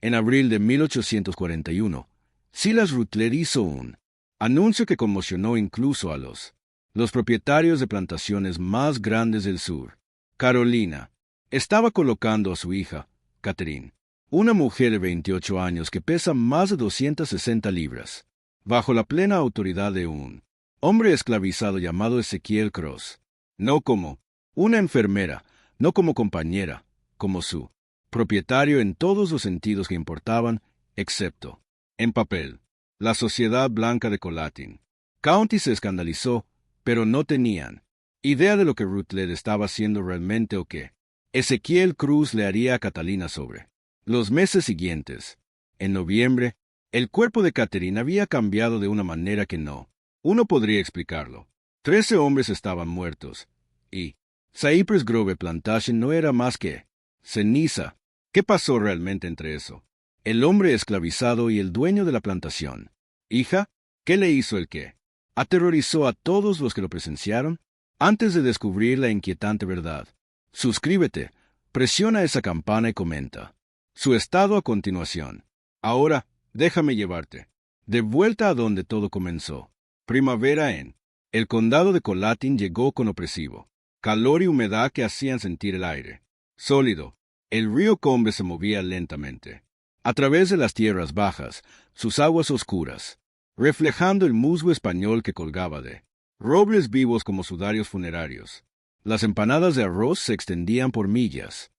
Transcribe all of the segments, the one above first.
En abril de 1841, Silas Rutledge hizo un anuncio que conmocionó incluso a los propietarios de plantaciones más grandes del sur. Carolina estaba colocando a su hija, Catherine, una mujer de 28 años que pesa más de 260 libras, bajo la plena autoridad de un hombre esclavizado llamado Ezequiel Cross, no como una enfermera, no como compañera, como su propietario en todos los sentidos que importaban, excepto en papel. La sociedad blanca de Colatin County se escandalizó, pero no tenían idea de lo que Rutledge estaba haciendo realmente o qué Ezequiel Cruz le haría a Catalina sobre los meses siguientes. En noviembre, el cuerpo de Catherine había cambiado de una manera que uno podría explicarlo. 13 hombres estaban muertos, y Cypress Grove Plantation no era más que ceniza. ¿Qué pasó realmente entre eso? El hombre esclavizado y el dueño de la plantación. Hija, ¿qué le hizo el qué? Aterrorizó a todos los que lo presenciaron. Antes de descubrir la inquietante verdad, suscríbete, presiona esa campana y comenta su estado a continuación. Ahora, déjame llevarte de vuelta a donde todo comenzó. Primavera en el condado de Colatin llegó con opresivo calor y humedad que hacían sentir el aire sólido. El río Combe se movía lentamente a través de las tierras bajas, sus aguas oscuras, reflejando el musgo español que colgaba de robles vivos como sudarios funerarios. Las empanadas de arroz se extendían por millas.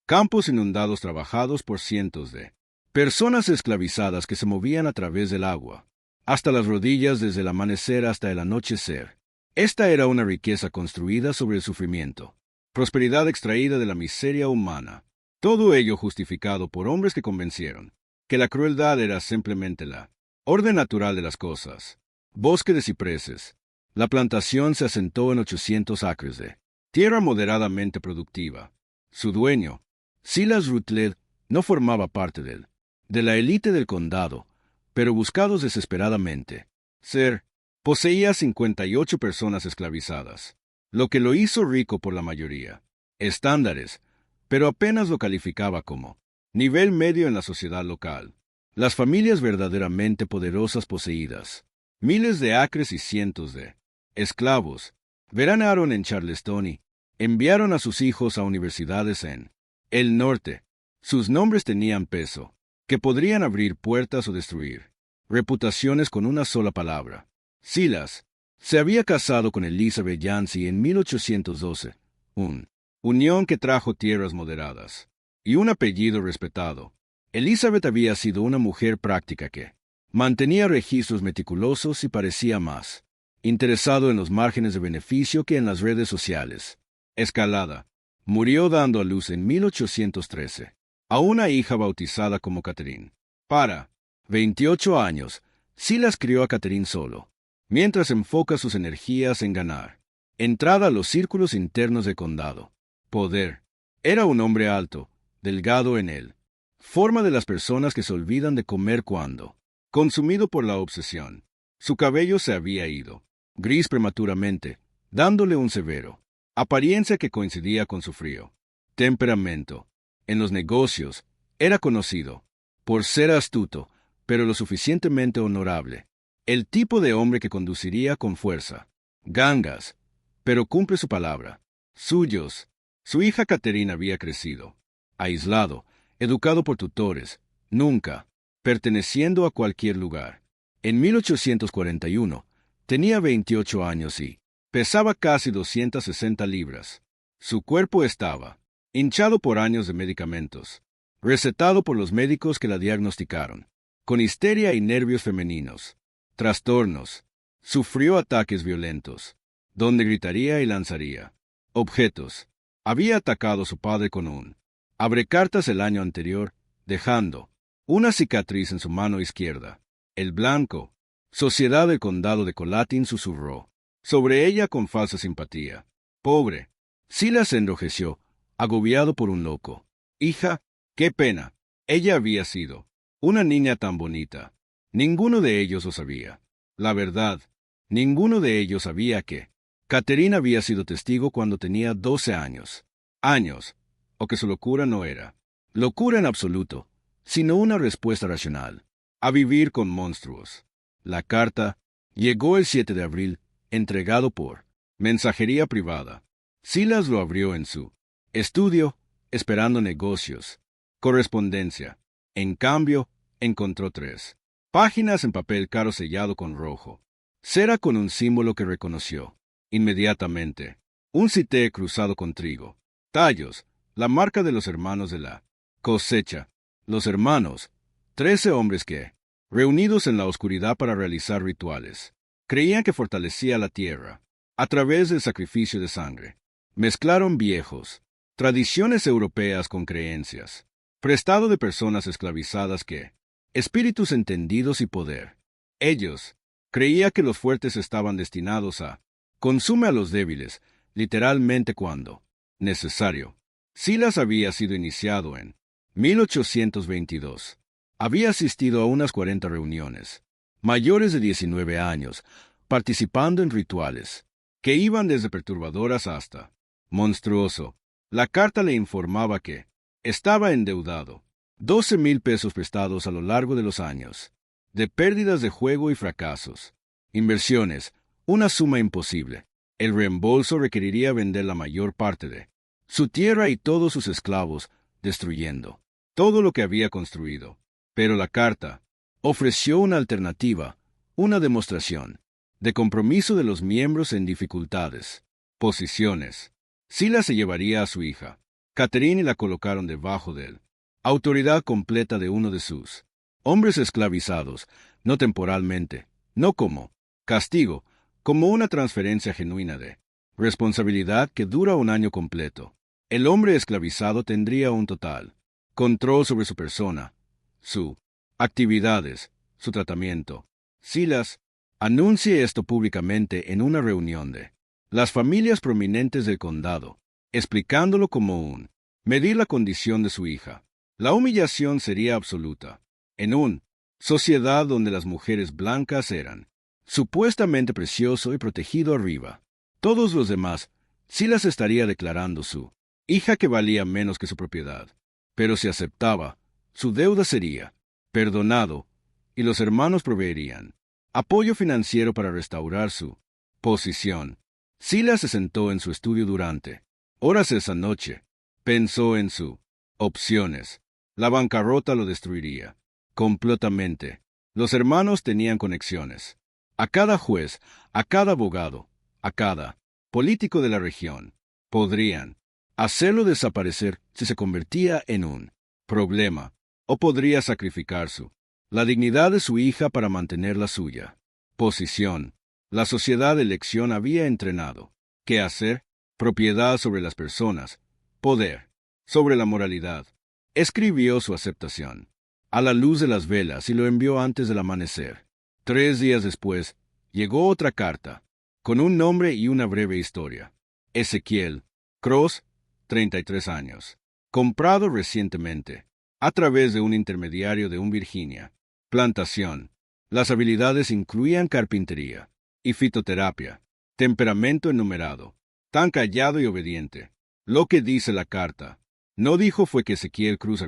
Campos inundados trabajados por cientos de personas esclavizadas que se movían a través del agua, hasta las rodillas desde el amanecer hasta el anochecer. Esta era una riqueza construida sobre el sufrimiento, prosperidad extraída de la miseria humana. Todo ello justificado por hombres que convencieron que la crueldad era simplemente la orden natural de las cosas. Bosque de cipreses. La plantación se asentó en 800 acres de tierra moderadamente productiva. Su dueño, Silas Rutledge, no formaba parte de la élite del condado, pero buscados desesperadamente. Poseía 58 personas esclavizadas, lo que lo hizo rico por la mayoría. Estándares, pero apenas lo calificaba como nivel medio en la sociedad local. Las familias verdaderamente poderosas poseídas miles de acres y cientos de esclavos, veranearon en Charleston y enviaron a sus hijos a universidades en el norte. Sus nombres tenían peso, que podrían abrir puertas o destruir reputaciones con una sola palabra. Silas se había casado con Elizabeth Yancey en 1812, unión que trajo tierras moderadas y un apellido respetado. Elizabeth había sido una mujer práctica que mantenía registros meticulosos y parecía más interesado en los márgenes de beneficio que en las redes sociales. Escalada. Murió dando a luz en 1813 a una hija bautizada como Catherine. Para 28 años, Silas crió a Catherine solo, mientras enfoca sus energías en ganar entrada a los círculos internos del condado. Poder. Era un hombre alto, delgado en él, forma de las personas que se olvidan de comer cuando consumido por la obsesión. Su cabello se había ido gris prematuramente, dándole un severo apariencia que coincidía con su frío temperamento. En los negocios, era conocido por ser astuto, pero lo suficientemente honorable. El tipo de hombre que conduciría con fuerza gangas, pero cumple su palabra. Suyos. Su hija Catherine había crecido aislado, educado por tutores, nunca perteneciendo a cualquier lugar. En 1841, tenía 28 años y pesaba casi 260 libras. Su cuerpo estaba hinchado por años de medicamentos, recetado por los médicos que la diagnosticaron, con histeria y nervios femeninos, trastornos. Sufrió ataques violentos, donde gritaría y lanzaría objetos. Había atacado a su padre con un abrecartas el año anterior, dejando una cicatriz en su mano izquierda. El blanco, sociedad del condado de Colatin, susurró sobre ella con falsa simpatía. Pobre. Silas se enrojeció, agobiado por un loco. Hija, qué pena. Ella había sido una niña tan bonita. Ninguno de ellos lo sabía. La verdad, ninguno de ellos sabía que Catherine había sido testigo cuando tenía 12 años. O que su locura no era locura en absoluto, sino una respuesta racional. A vivir con monstruos. La carta llegó el 7 de abril, entregado por mensajería privada. Silas lo abrió en su estudio, esperando negocios, correspondencia. En cambio, encontró 3 páginas en papel caro sellado con rojo. Cera con un símbolo que reconoció inmediatamente. Un cité cruzado con trigo. Tallos, la marca de los hermanos de la cosecha. Los hermanos, 13 hombres que, reunidos en la oscuridad para realizar rituales, creían que fortalecía la tierra, a través del sacrificio de sangre. Mezclaron viejos, tradiciones europeas con creencias, prestado de personas esclavizadas que, espíritus entendidos y poder. Ellos, creía que los fuertes estaban destinados a, consume a los débiles, literalmente cuando, necesario. Silas había sido iniciado en 1822. Había asistido a unas 40 reuniones, mayores de 19 años, participando en rituales, que iban desde perturbadoras hasta monstruoso. La carta le informaba que estaba endeudado, 12,000 pesos prestados a lo largo de los años, de pérdidas de juego y fracasos, inversiones, una suma imposible. El reembolso requeriría vender la mayor parte de su tierra y todos sus esclavos, destruyendo todo lo que había construido. Pero la carta ofreció una alternativa, una demostración de compromiso de los miembros en dificultades, posiciones. Silas se llevaría a su hija, Catherine, y la colocaron debajo de él. Autoridad completa de uno de sus hombres esclavizados, no temporalmente, no como castigo, como una transferencia genuina de responsabilidad que dura un año completo. El hombre esclavizado tendría un total control sobre su persona, sus actividades, su tratamiento. Silas anuncie esto públicamente en una reunión de las familias prominentes del condado, explicándolo como un medir la condición de su hija. La humillación sería absoluta. En una sociedad donde las mujeres blancas eran supuestamente precioso y protegido arriba, todos los demás, Silas estaría declarando su hija que valía menos que su propiedad. Pero si aceptaba, su deuda sería perdonado, y los hermanos proveerían apoyo financiero para restaurar su posición. Silas se sentó en su estudio durante horas esa noche. Pensó en sus opciones. La bancarrota lo destruiría completamente. Los hermanos tenían conexiones. A cada juez, a cada abogado, a cada político de la región. Podrían hacerlo desaparecer si se convertía en un problema, o podría sacrificar la dignidad de su hija para mantener la suya. Posición. La sociedad de elección había entrenado. ¿Qué hacer? Propiedad sobre las personas. Poder. Sobre la moralidad. Escribió su aceptación a la luz de las velas y lo envió antes del amanecer. 3 días después, llegó otra carta, con un nombre y una breve historia. Ezequiel Cross, 33 años. Comprado recientemente, a través de un intermediario de Virginia. Plantación. Las habilidades incluían carpintería y fitoterapia. Temperamento enumerado. Tan callado y obediente. Lo que dice la carta no dijo fue que Ezequiel Cruz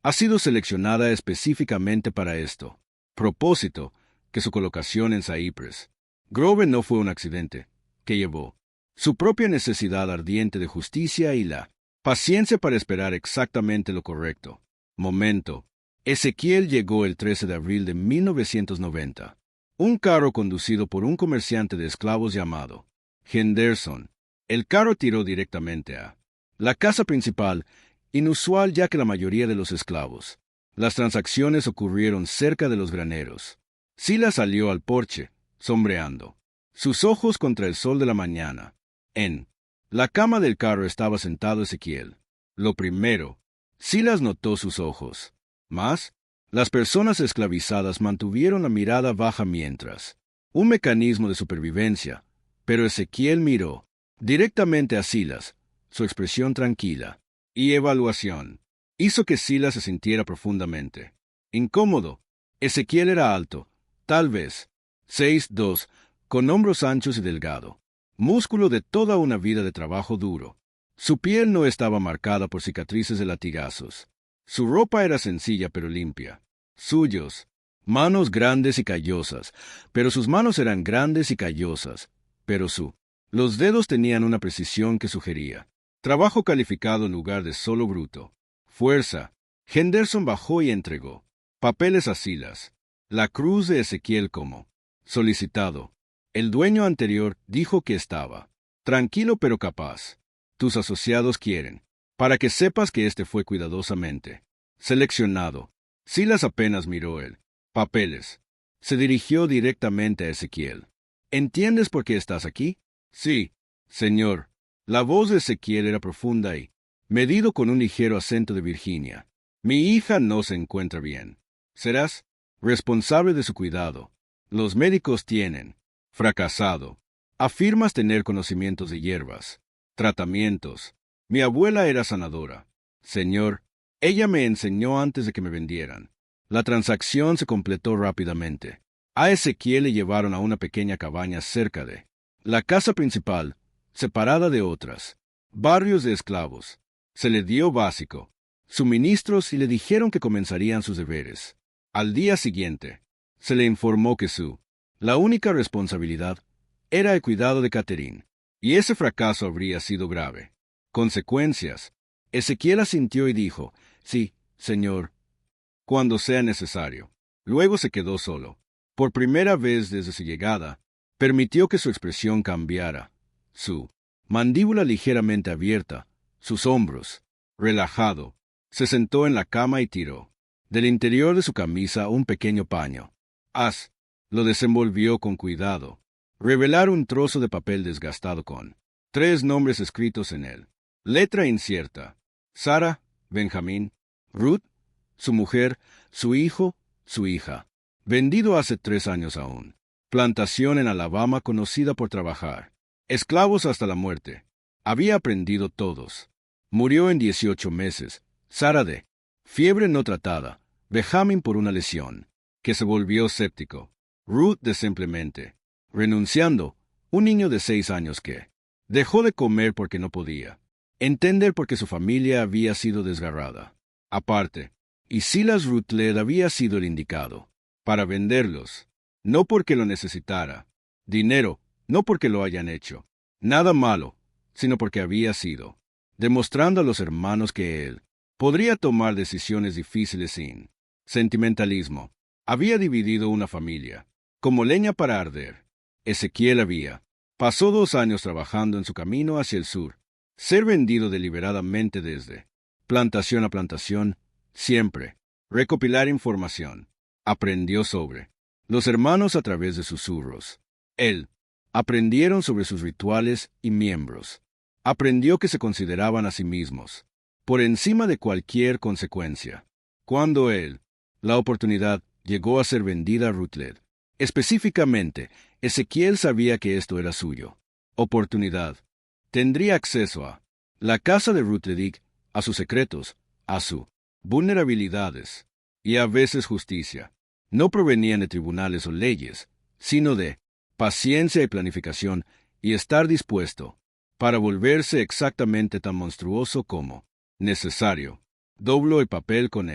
ha sido seleccionada específicamente para esto. Propósito, que su colocación en Cypress Grove no fue un accidente, que llevó su propia necesidad ardiente de justicia y la paciencia para esperar exactamente lo correcto. Momento. Ezequiel llegó el 13 de abril de 1990. Un carro conducido por un comerciante de esclavos llamado Henderson. El carro tiró directamente a la casa principal, inusual ya que la mayoría de los esclavos. Las transacciones ocurrieron cerca de los graneros. Silas salió al porche, sombreando sus ojos contra el sol de la mañana. En la cama del carro estaba sentado Ezequiel. Lo primero, Silas notó sus ojos. Más, las personas esclavizadas mantuvieron la mirada baja mientras un mecanismo de supervivencia, pero Ezequiel miró directamente a Silas. Su expresión tranquila y evaluación hizo que Silas se sintiera profundamente incómodo. Ezequiel era alto, tal vez 6'2", con hombros anchos y delgado, músculo de toda una vida de trabajo duro. Su piel no estaba marcada por cicatrices de latigazos. Su ropa era sencilla pero limpia. Suyos, manos grandes y callosas, pero sus manos eran grandes y callosas, pero los dedos tenían una precisión que sugería trabajo calificado en lugar de solo bruto. Fuerza. Henderson bajó y entregó papeles a Silas. La cruz de Ezequiel como solicitado. El dueño anterior dijo que estaba tranquilo pero capaz. Tus asociados quieren, para que sepas que este fue cuidadosamente seleccionado. Silas apenas miró el papeles. Se dirigió directamente a Ezequiel. ¿Entiendes por qué estás aquí? Sí, señor. La voz de Ezequiel era profunda y medido con un ligero acento de Virginia. Mi hija no se encuentra bien. Serás responsable de su cuidado. Los médicos tienen fracasado. Afirmas tener conocimientos de hierbas, tratamientos. Mi abuela era sanadora. Señor, ella me enseñó antes de que me vendieran. La transacción se completó rápidamente. A Ezequiel le llevaron a una pequeña cabaña cerca de la casa principal, separada de otras, barrios de esclavos. Se le dio básico, suministros y le dijeron que comenzarían sus deberes. Al día siguiente, se le informó que la única responsabilidad era el cuidado de Catherine, y ese fracaso habría sido grave. Consecuencias. Ezequiel asintió y dijo, sí, señor, cuando sea necesario. Luego se quedó solo. Por primera vez desde su llegada, permitió que su expresión cambiara. Su mandíbula ligeramente abierta, sus hombros, relajado, se sentó en la cama y tiró del interior de su camisa un pequeño paño. Lo desenvolvió con cuidado. Revelar un trozo de papel desgastado con 3 nombres escritos en él. Letra incierta. Sara, Benjamín, Ruth, su mujer, su hijo, su hija. Vendido hace 3 años aún. Plantación en Alabama conocida por trabajar. Esclavos hasta la muerte. Había aprendido todos. Murió en 18 meses. Sara de fiebre no tratada. Benjamín por una lesión, que se volvió séptico. Ruth de simplemente renunciando. Un niño de 6 años que dejó de comer porque no podía entender porque su familia había sido desgarrada. Aparte, y Silas Rutledge había sido el indicado para venderlos, no porque lo necesitara, dinero, no porque lo hayan hecho, nada malo, sino porque había sido, demostrando a los hermanos que él podría tomar decisiones difíciles sin sentimentalismo. Había dividido una familia, como leña para arder. Ezequiel pasó 2 años trabajando en su camino hacia el sur, ser vendido deliberadamente desde plantación a plantación, siempre recopilar información. Aprendió sobre los hermanos a través de susurros. Él aprendieron sobre sus rituales y miembros. Aprendió que se consideraban a sí mismos por encima de cualquier consecuencia. Cuando la oportunidad llegó a ser vendida a Rutledge, específicamente, Ezequiel sabía que esto era suyo. Oportunidad. Tendría acceso a la casa de Rutledge, a sus secretos, a sus vulnerabilidades, y a veces justicia. No provenían de tribunales o leyes, sino de paciencia y planificación, y estar dispuesto para volverse exactamente tan monstruoso como necesario. Dobló el papel con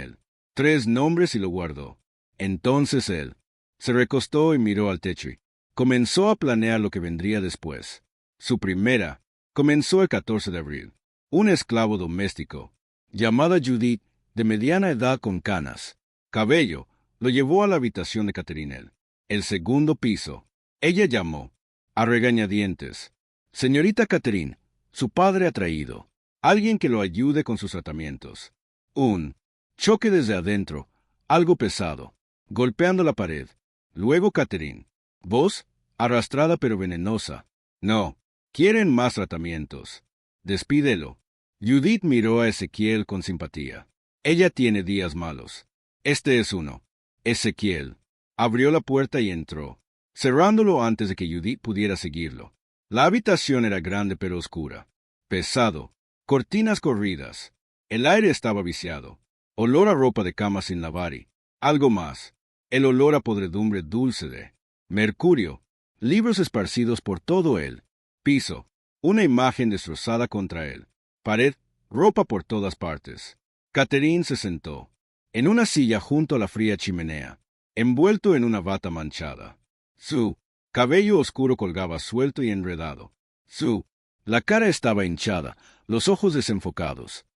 3 nombres y lo guardó. Entonces él se recostó y miró al techo y comenzó a planear lo que vendría después. Su primera comenzó el 14 de abril. Un esclavo doméstico, llamada Judith, de mediana edad con canas, cabello, lo llevó a la habitación de Catherine. El segundo piso. Ella llamó, a regañadientes. Señorita Catherine, su padre ha traído alguien que lo ayude con sus tratamientos. Un choque desde adentro, algo pesado, golpeando la pared. Luego Catherine. Voz, arrastrada pero venenosa. No, quieren más tratamientos. Despídelo. Judith miró a Ezequiel con simpatía. Ella tiene días malos. Este es uno. Ezequiel abrió la puerta y entró, cerrándolo antes de que Judith pudiera seguirlo. La habitación era grande pero oscura. Pesado. Cortinas corridas. El aire estaba viciado. Olor a ropa de cama sin lavar y algo más. El olor a podredumbre dulce de mercurio. Libros esparcidos por todo el piso. Una imagen destrozada contra él. Pared, ropa por todas partes. Catherine se sentó en una silla junto a la fría chimenea, envuelto en una bata manchada. Su cabello oscuro colgaba suelto y enredado. La cara estaba hinchada, los ojos desenfocados.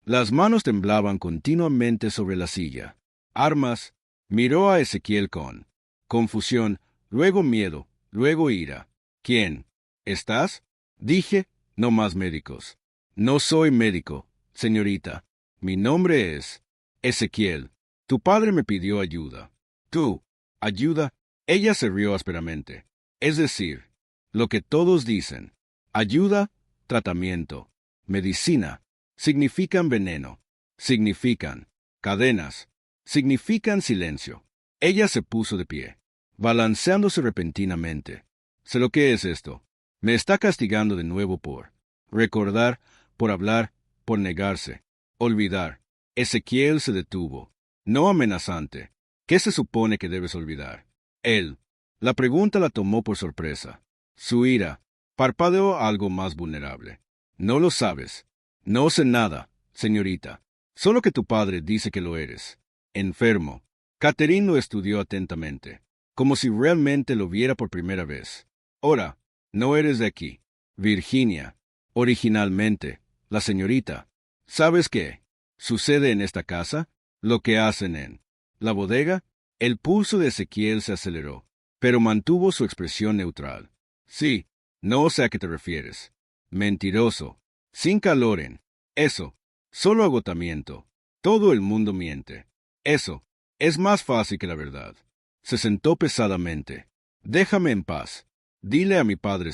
Las manos temblaban continuamente sobre la silla. Armas, miró a Ezequiel con confusión, luego miedo, luego ira. ¿Quién estás? Dije, no más médicos. No soy médico, señorita. Mi nombre es Ezequiel. Tu padre me pidió ayuda. ¿Tú? ¿Ayuda? Ella se rió ásperamente. Es decir, lo que todos dicen. Ayuda, tratamiento, medicina, significan veneno, significan cadenas, significan silencio. Ella se puso de pie, balanceándose repentinamente. Sé lo que es esto. Me está castigando de nuevo por recordar, por hablar, por negarse, olvidar. Ezequiel se detuvo. No amenazante. ¿Qué se supone que debes olvidar? Él. La pregunta la tomó por sorpresa. Su ira parpadeó algo más vulnerable. No lo sabes. No sé nada, señorita. Solo que tu padre dice que lo eres. Enfermo. Catherine lo estudió atentamente, como si realmente lo viera por primera vez. Ahora, no eres de aquí. Virginia. Originalmente, la señorita. ¿Sabes qué sucede en esta casa? Lo que hacen en la bodega. El pulso de Ezequiel se aceleró, pero mantuvo su expresión neutral. Sí, no sé a qué te refieres. Mentiroso. Sin calor en eso. Solo agotamiento. Todo el mundo miente. Eso es más fácil que la verdad. Se sentó pesadamente. Déjame en paz. Dile a mi padre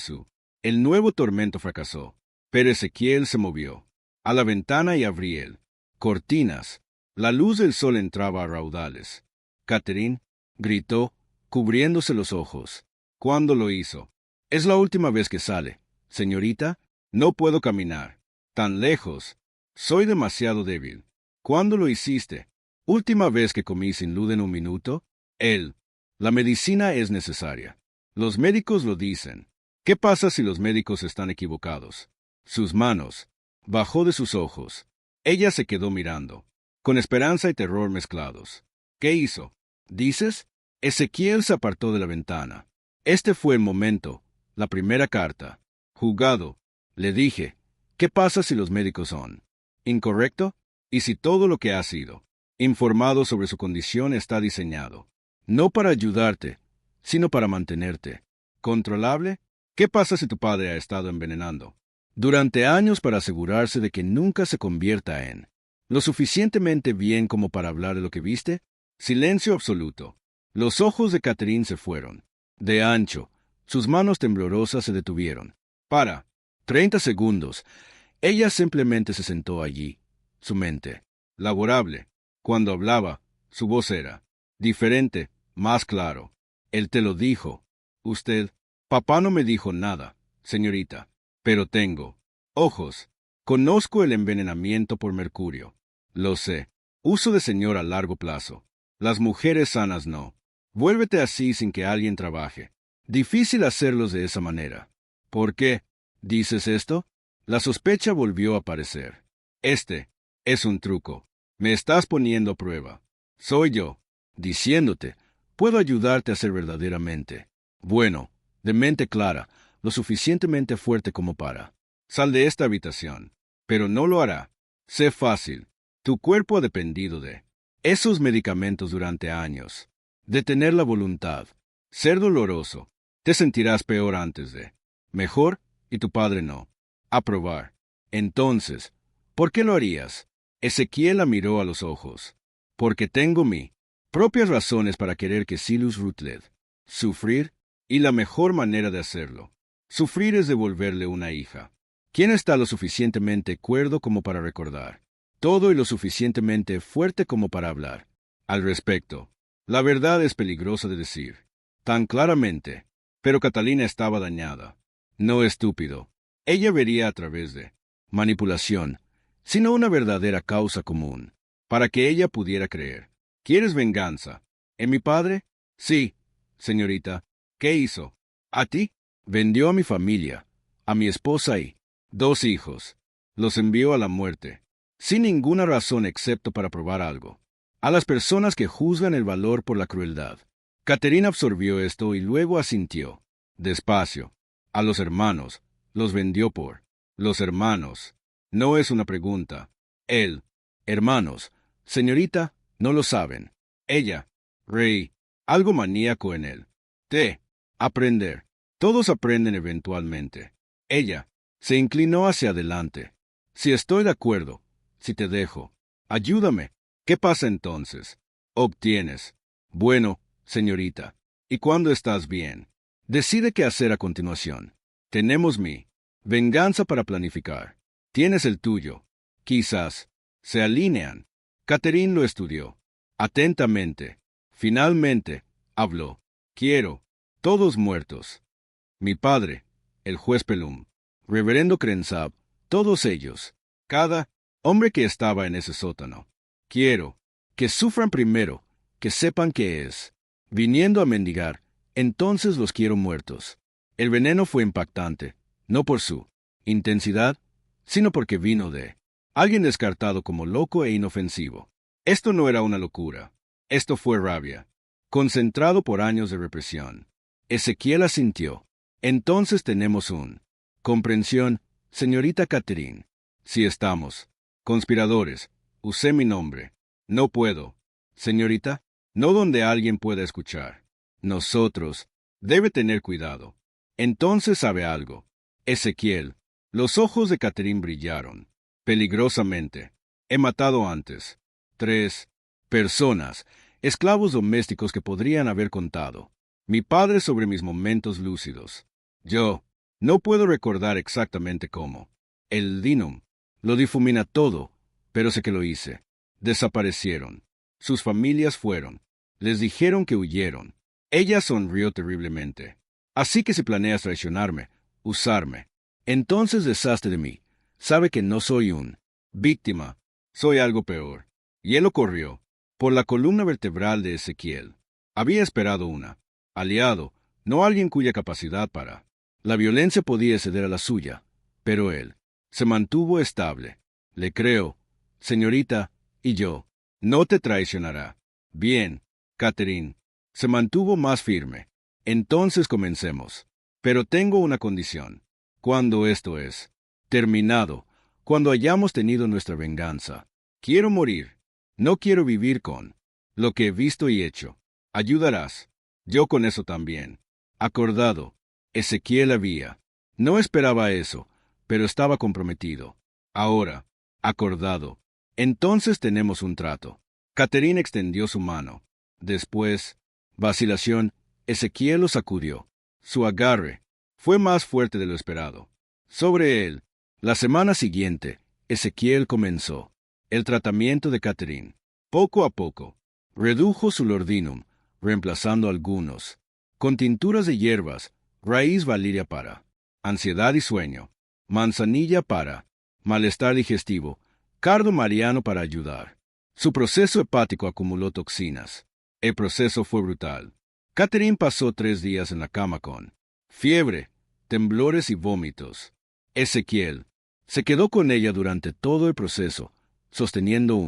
El nuevo tormento fracasó. Pero Ezequiel se movió. A la ventana y abrí él. Cortinas. La luz del sol entraba a raudales. Catherine gritó, cubriéndose los ojos. ¿Cuándo lo hizo? Es la última vez que sale. Señorita, no puedo caminar. Tan lejos. Soy demasiado débil. ¿Cuándo lo hiciste? ¿Última vez que comí sin luz en un minuto? Él. La medicina es necesaria. Los médicos lo dicen. ¿Qué pasa si los médicos están equivocados? Sus manos. Bajó de sus ojos. Ella se quedó mirando, con esperanza y terror mezclados. ¿Qué hizo? ¿Dices? Ezequiel se apartó de la ventana. Este fue el momento, la primera carta. Jugado. Le dije, ¿qué pasa si los médicos son incorrecto? ¿Y si todo lo que ha sido informado sobre su condición está diseñado no para ayudarte, sino para mantenerte controlable? ¿Qué pasa si tu padre ha estado envenenando durante años para asegurarse de que nunca se convierta en lo suficientemente bien como para hablar de lo que viste? Silencio absoluto. Los ojos de Catherine se fueron de ancho. Sus manos temblorosas se detuvieron. 30 segundos. Ella simplemente se sentó allí. Su mente, laborable. Cuando hablaba, su voz era diferente, más claro. Él te lo dijo. Usted. Papá no me dijo nada, señorita. Pero tengo ojos. Conozco el envenenamiento por mercurio. Lo sé. Uso de señor a largo plazo. Las mujeres sanas no. Vuélvete así sin que alguien trabaje. Difícil hacerlos de esa manera. ¿Por qué dices esto? La sospecha volvió a aparecer. Este es un truco. Me estás poniendo a prueba. Soy yo, diciéndote, puedo ayudarte a ser verdaderamente bueno, de mente clara, lo suficientemente fuerte como para. Sal de esta habitación. Pero no lo hará. Sé fácil. Tu cuerpo ha dependido de esos medicamentos durante años. De tener la voluntad. Ser doloroso. Te sentirás peor antes de mejor, y tu padre no. Aprobar. Entonces, ¿por qué lo harías? Ezequiel la miró a los ojos. Porque tengo mi propias razones para querer que Silas Rutledge sufrir, y la mejor manera de hacerlo. Sufrir es devolverle una hija. ¿Quién está lo suficientemente cuerdo como para recordar todo y lo suficientemente fuerte como para hablar al respecto? La verdad es peligrosa de decir tan claramente, pero Catalina estaba dañada. No estúpido. Ella vería a través de manipulación, sino una verdadera causa común, para que ella pudiera creer. ¿Quieres venganza? ¿En mi padre? Sí, señorita. ¿Qué hizo? ¿A ti? Vendió a mi familia, a mi esposa y 2 hijos. Los envió a la muerte. sin ninguna razón excepto para probar algo. A las personas que juzgan el valor por la crueldad. Catherine absorbió esto y luego asintió. Despacio. A los hermanos. Los vendió por. Los hermanos. No es una pregunta. Él. Hermanos. Señorita, no lo saben. Ella. Rey. Algo maníaco en él. Aprender. Todos aprenden eventualmente. Ella. Se inclinó hacia adelante. Si estoy de acuerdo. Si te dejo. Ayúdame. ¿Qué pasa entonces? Obtienes. Bueno, señorita. ¿Y cuándo estás bien? Decide qué hacer a continuación. Tenemos mi venganza para planificar. Tienes el tuyo. Quizás. Se alinean. Catherine lo estudió. Atentamente. Finalmente, habló. Quiero. Todos muertos. Mi padre, el juez Pelum, reverendo Crensab, todos ellos. Cada hombre que estaba en ese sótano. Quiero. Que sufran primero. Que sepan qué es. Viniendo a mendigar, entonces los quiero muertos. El veneno fue impactante, no por su intensidad, sino porque vino de alguien descartado como loco e inofensivo. Esto no era una locura. Esto fue rabia, concentrado por años de represión. Ezequiel asintió. Entonces tenemos un comprensión, señorita Catherine. Si estamos conspiradores, usé mi nombre. No puedo, señorita, no donde alguien pueda escuchar. Nosotros. Debe tener cuidado. Entonces sabe algo. Ezequiel. Los ojos de Catherine brillaron. Peligrosamente. He matado antes. 3 personas, esclavos domésticos que podrían haber contado. Mi padre sobre mis momentos lúcidos. Yo. No puedo recordar exactamente cómo. El dinum. Lo difumina todo, pero sé que lo hice. Desaparecieron. Sus familias fueron. Les dijeron que huyeron. Ella sonrió terriblemente. Así que si planeas traicionarme, usarme, entonces deshazte de mí. Sabe que no soy un víctima. Soy algo peor. Y él lo corrió. Por la columna vertebral de Ezequiel. Había esperado una aliado, no alguien cuya capacidad para la violencia podía ceder a la suya. Pero él se mantuvo estable. Le creo, señorita, y yo. No te traicionará. Bien, Catherine. Se mantuvo más firme. Entonces comencemos. Pero tengo una condición. Cuando esto es terminado, cuando hayamos tenido nuestra venganza, quiero morir. No quiero vivir con lo que he visto y hecho. Ayudarás. Yo con eso también. Acordado. Ezequiel había. No esperaba eso, pero estaba comprometido. Ahora. Acordado. Entonces tenemos un trato. Catherine extendió su mano. Después, vacilación, Ezequiel lo sacudió. Su agarre fue más fuerte de lo esperado. Sobre él, la semana siguiente, Ezequiel comenzó el tratamiento de Catherine. Poco a poco, redujo su lordinum, reemplazando algunos, con tinturas de hierbas, raíz valiria para ansiedad y sueño, manzanilla para malestar digestivo, cardo mariano para ayudar. Su proceso hepático acumuló toxinas. El proceso fue brutal. Catherine pasó 3 días en la cama con fiebre, temblores y vómitos. Ezequiel se quedó con ella durante todo el proceso, sosteniendo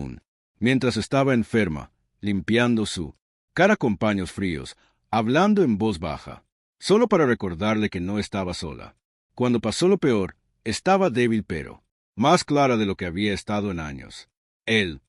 mientras estaba enferma, limpiando su cara con paños fríos, hablando en voz baja, solo para recordarle que no estaba sola. Cuando pasó lo peor, estaba débil pero más clara de lo que había estado en años. El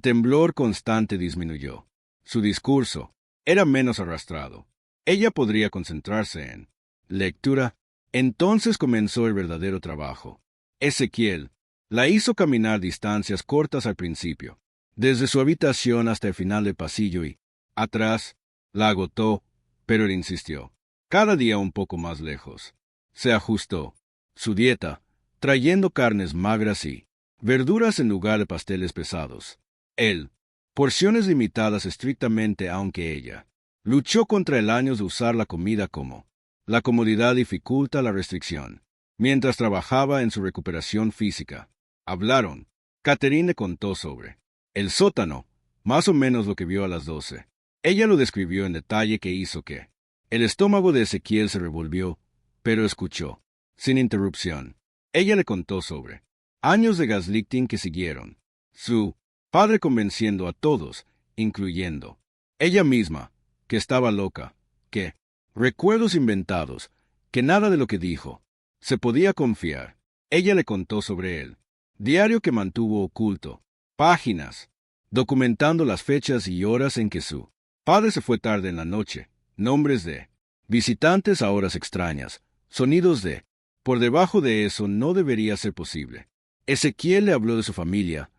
temblor constante disminuyó. Su discurso era menos arrastrado. Ella podría concentrarse en lectura. Entonces comenzó el verdadero trabajo. Ezequiel la hizo caminar distancias cortas al principio, desde su habitación hasta el final del pasillo y, atrás, la agotó, pero él insistió. Cada día un poco más lejos. Se ajustó su dieta, trayendo carnes magras y verduras en lugar de pasteles pesados. Él, porciones limitadas estrictamente, aunque ella luchó contra el año de usar la comida como la comodidad dificulta la restricción. Mientras trabajaba en su recuperación física, hablaron. Catherine le contó sobre el sótano, más o menos lo que vio a las 12. Ella lo describió en detalle que hizo que el estómago de Ezequiel se revolvió, pero escuchó, sin interrupción. Ella le contó sobre años de gaslighting que siguieron, Su padre convenciendo a todos, incluyendo ella misma, que estaba loca, que recuerdos inventados, que nada de lo que dijo se podía confiar. Ella le contó sobre él, diario que mantuvo oculto, páginas, documentando las fechas y horas en que su padre se fue tarde en la noche, nombres de visitantes a horas extrañas, sonidos de por debajo de eso no debería ser posible. Ezequiel le habló de su familia,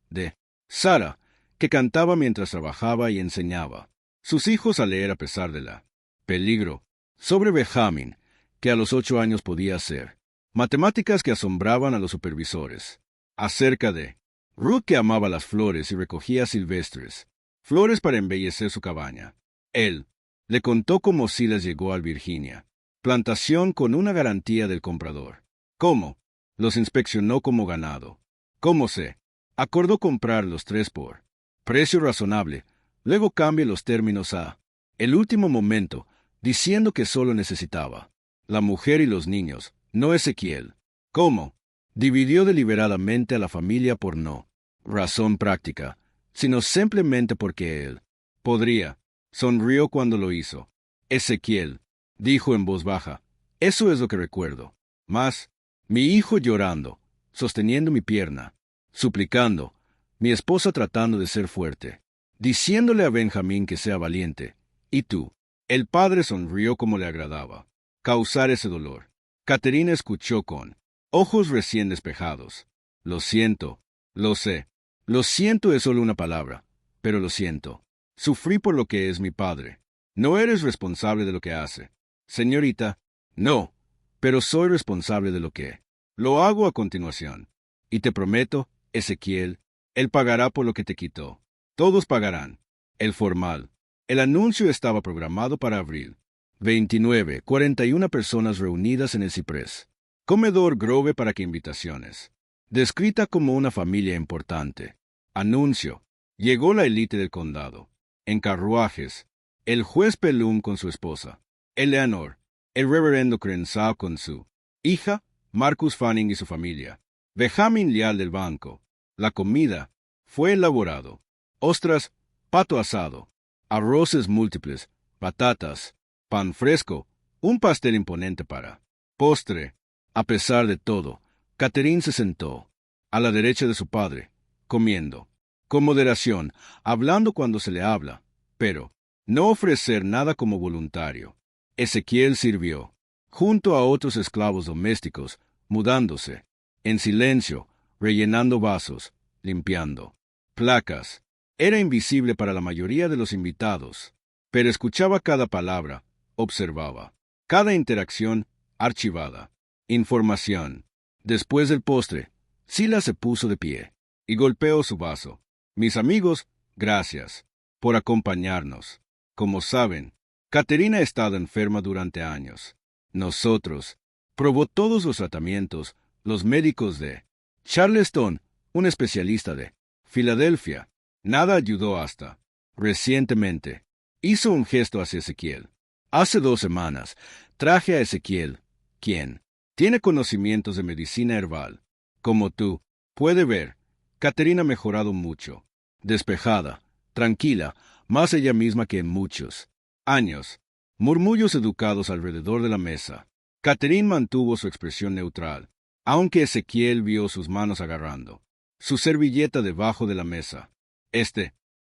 de Sara, que cantaba mientras trabajaba y enseñaba sus hijos a leer a pesar de la peligro, sobre Benjamín, que a los 8 años podía hacer matemáticas que asombraban a los supervisores, acerca de Ruth, que amaba las flores y recogía silvestres, flores para embellecer su cabaña. Él le contó cómo Silas llegó al Virginia plantación con una garantía del comprador, cómo los inspeccionó como ganado, cómo se acordó comprar los 3 por precio razonable, luego cambia los términos a el último momento, diciendo que solo necesitaba la mujer y los niños, no Ezequiel. Cómo dividió deliberadamente a la familia por no razón práctica, sino simplemente porque él podría. Sonrió cuando lo hizo. Ezequiel dijo en voz baja, eso es lo que recuerdo. Más, mi hijo llorando, sosteniendo mi pierna, suplicando, mi esposa tratando de ser fuerte, diciéndole a Benjamín que sea valiente, y tú. El padre sonrió como le agradaba causar ese dolor. Caterina escuchó con ojos recién despejados. Lo siento, lo sé. Lo siento es solo una palabra, pero lo siento. Sufrí por lo que es mi padre. No eres responsable de lo que hace. Señorita, no, pero soy responsable de lo que lo hago a continuación. Y te prometo, Ezequiel, él pagará por lo que te quitó. Todos pagarán. El formal. El anuncio estaba programado para abril. 29, 41 personas reunidas en el ciprés. Comedor Grove para que invitaciones. Descrita como una familia importante. Anuncio. Llegó la élite del condado. En carruajes. El juez Pelum con su esposa, Eleanor, el reverendo Crenshaw con su hija, Marcus Fanning y su familia, Benjamin Leal del banco. La comida fue elaborado. Ostras, pato asado, arroces múltiples, patatas, pan fresco, un pastel imponente para postre. A pesar de todo, Catherine se sentó a la derecha de su padre, comiendo, con moderación, hablando cuando se le habla, pero no ofrecer nada como voluntario. Ezequiel sirvió, junto a otros esclavos domésticos, mudándose, en silencio, rellenando vasos, limpiando placas. Era invisible para la mayoría de los invitados, pero escuchaba cada palabra, observaba cada interacción archivada. Información. Después del postre, Silas se puso de pie y golpeó su vaso. Mis amigos, gracias por acompañarnos. Como saben, Caterina ha estado enferma durante años. Nosotros probó todos los tratamientos, los médicos de Charleston, un especialista de Filadelfia. Nada ayudó hasta recientemente. Hizo un gesto hacia Ezequiel. Hace 2 semanas traje a Ezequiel, quien tiene conocimientos de medicina herbal. Como tú puede ver, Caterina ha mejorado mucho. Despejada, tranquila, más ella misma que en muchos años. Murmullos educados alrededor de la mesa. Catherine mantuvo su expresión neutral, aunque Ezequiel vio sus manos agarrando su servilleta debajo de la mesa.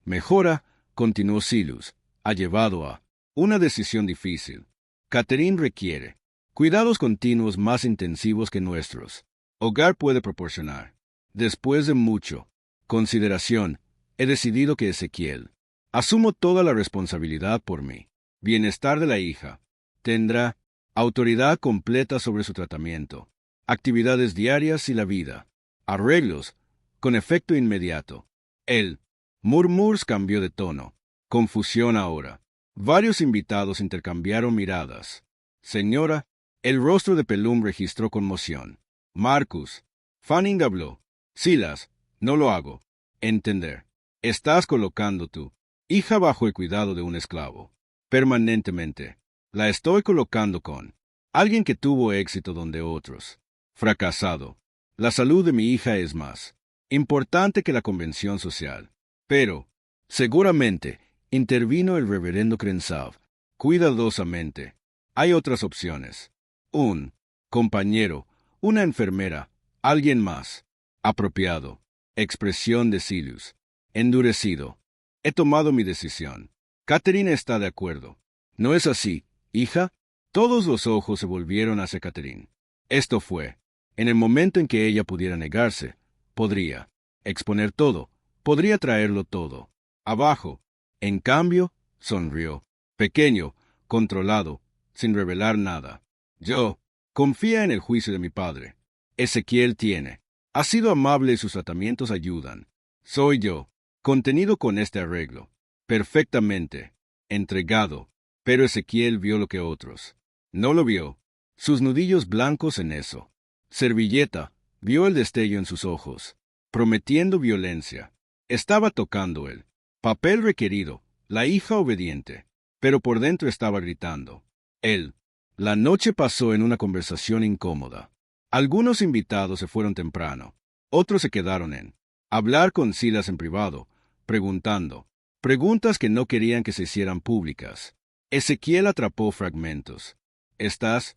Mejora, continuó Silas, ha llevado a una decisión difícil. Catherine requiere cuidados continuos más intensivos que nuestros hogar puede proporcionar. Después de mucho consideración, he decidido que Ezequiel asumo toda la responsabilidad por mi bienestar de la hija. Tendrá autoridad completa sobre su tratamiento, actividades diarias y la vida. Arreglos, con efecto inmediato. El murmurs cambió de tono. Confusión ahora. Varios invitados intercambiaron miradas. Señora, el rostro de Pelum registró conmoción. Marcus, Fanning habló. Silas, no lo hago. Entender. Estás colocando tu hija bajo el cuidado de un esclavo. Permanentemente. La estoy colocando con alguien que tuvo éxito donde otros fracasado. La salud de mi hija es más Importante que la convención social. Pero, seguramente, intervino el reverendo Crenshaw, cuidadosamente. Hay otras opciones. Un compañero, una enfermera, alguien más. Apropiado. Expresión de Silius. Endurecido. He tomado mi decisión. Catherine está de acuerdo. ¿No es así, hija? Todos los ojos se volvieron hacia Catherine. Esto fue. En el momento en que ella pudiera negarse, podría exponer todo, podría traerlo todo. Abajo. En cambio, sonrió. Pequeño, controlado, sin revelar nada. Yo. Confía en el juicio de mi padre. Ezequiel tiene. Ha sido amable y sus tratamientos ayudan. Soy yo. Contenido con este arreglo. Perfectamente. Entregado. Pero Ezequiel vio lo que otros no lo vio. Sus nudillos blancos en eso. Servilleta. Vio el destello en sus ojos. Prometiendo violencia. Estaba tocando el papel requerido, la hija obediente. Pero por dentro estaba gritando. Él. La noche pasó en una conversación incómoda. Algunos invitados se fueron temprano. Otros se quedaron en hablar con Silas en privado, preguntando. Preguntas que no querían que se hicieran públicas. Ezequiel atrapó fragmentos. ¿Estás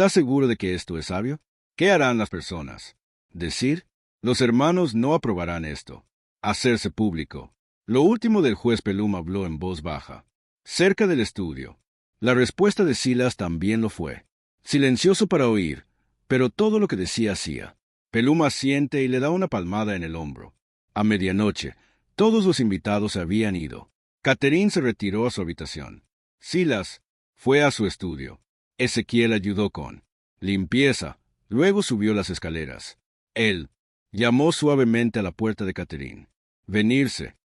seguro de que esto es sabio? ¿Qué harán las personas? Decir, los hermanos no aprobarán esto. Hacerse público. Lo último del juez Pelum habló en voz baja. Cerca del estudio. La respuesta de Silas también lo fue. Silencioso para oír, pero todo lo que decía hacía. Pelum asiente y le da una palmada en el hombro. A medianoche, todos los invitados se habían ido. Catherine se retiró a su habitación. Silas fue a su estudio. Ezequiel ayudó con limpieza, luego subió las escaleras. Él llamó suavemente a la puerta de Catherine. Venirse.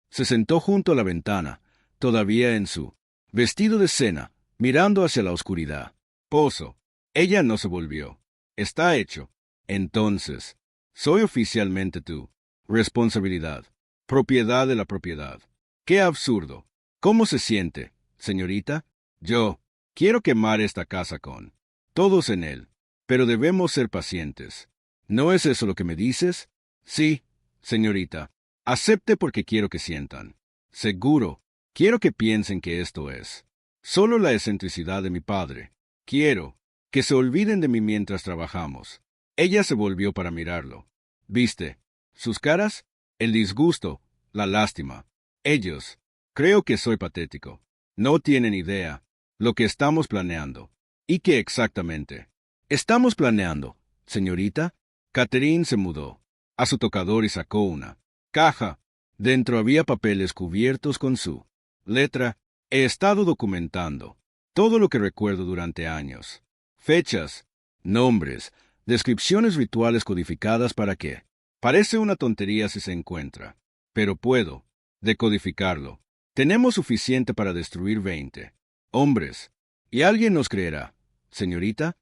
Se sentó junto a la ventana, todavía en su vestido de cena, mirando hacia la oscuridad. Pozo. Ella no se volvió. Está hecho. Entonces, soy oficialmente tu responsabilidad. Propiedad de la propiedad. ¡Qué absurdo! ¿Cómo se siente, señorita? Yo quiero quemar esta casa con todos en él, pero debemos ser pacientes. ¿No es eso lo que me dices? Sí, señorita. Acepte porque quiero que sientan. Seguro, quiero que piensen que esto es solo la excentricidad de mi padre. Quiero que se olviden de mí mientras trabajamos. Ella se volvió para mirarlo. ¿Viste sus caras? El disgusto, la lástima. Ellos. Creo que soy patético. No tienen idea lo que estamos planeando. ¿Y qué exactamente? Estamos planeando, señorita. Catherine se mudó a su tocador y sacó una caja. Dentro había papeles cubiertos con su letra. He estado documentando todo lo que recuerdo durante años. Fechas, nombres, descripciones rituales codificadas para qué. Parece una tontería si se encuentra, pero puedo decodificarlo. Tenemos suficiente para destruir 20 hombres. Y alguien nos creerá, señorita,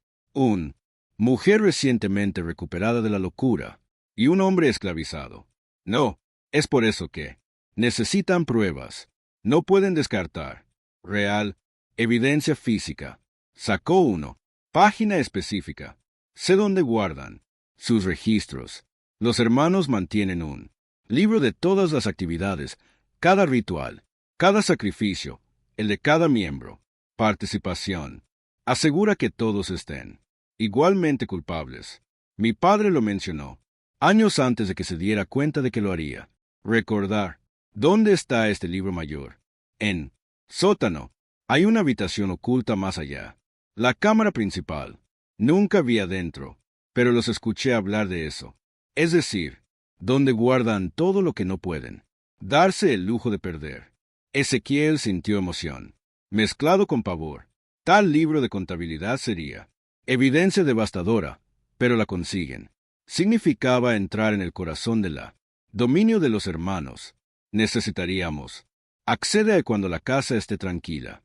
mujer recientemente recuperada de la locura, y un hombre esclavizado. No, es por eso que necesitan pruebas. No pueden descartar. Real, evidencia física. Sacó uno. Página específica. Sé dónde guardan sus registros. Los hermanos mantienen un libro de todas las actividades, cada ritual, cada sacrificio, el de cada miembro. Participación. Asegura que todos estén igualmente culpables. Mi padre lo mencionó, años antes de que se diera cuenta de que lo haría. Recordar. ¿Dónde está este libro mayor? En sótano. Hay una habitación oculta más allá. La cámara principal. Nunca vi adentro, pero los escuché hablar de eso. Es decir, donde guardan todo lo que no pueden darse el lujo de perder. Ezequiel sintió emoción, mezclado con pavor. Tal libro de contabilidad sería evidencia devastadora, pero la consiguen. Significaba entrar en el corazón de la dominio de los hermanos. Necesitaríamos. Accede a cuando la casa esté tranquila.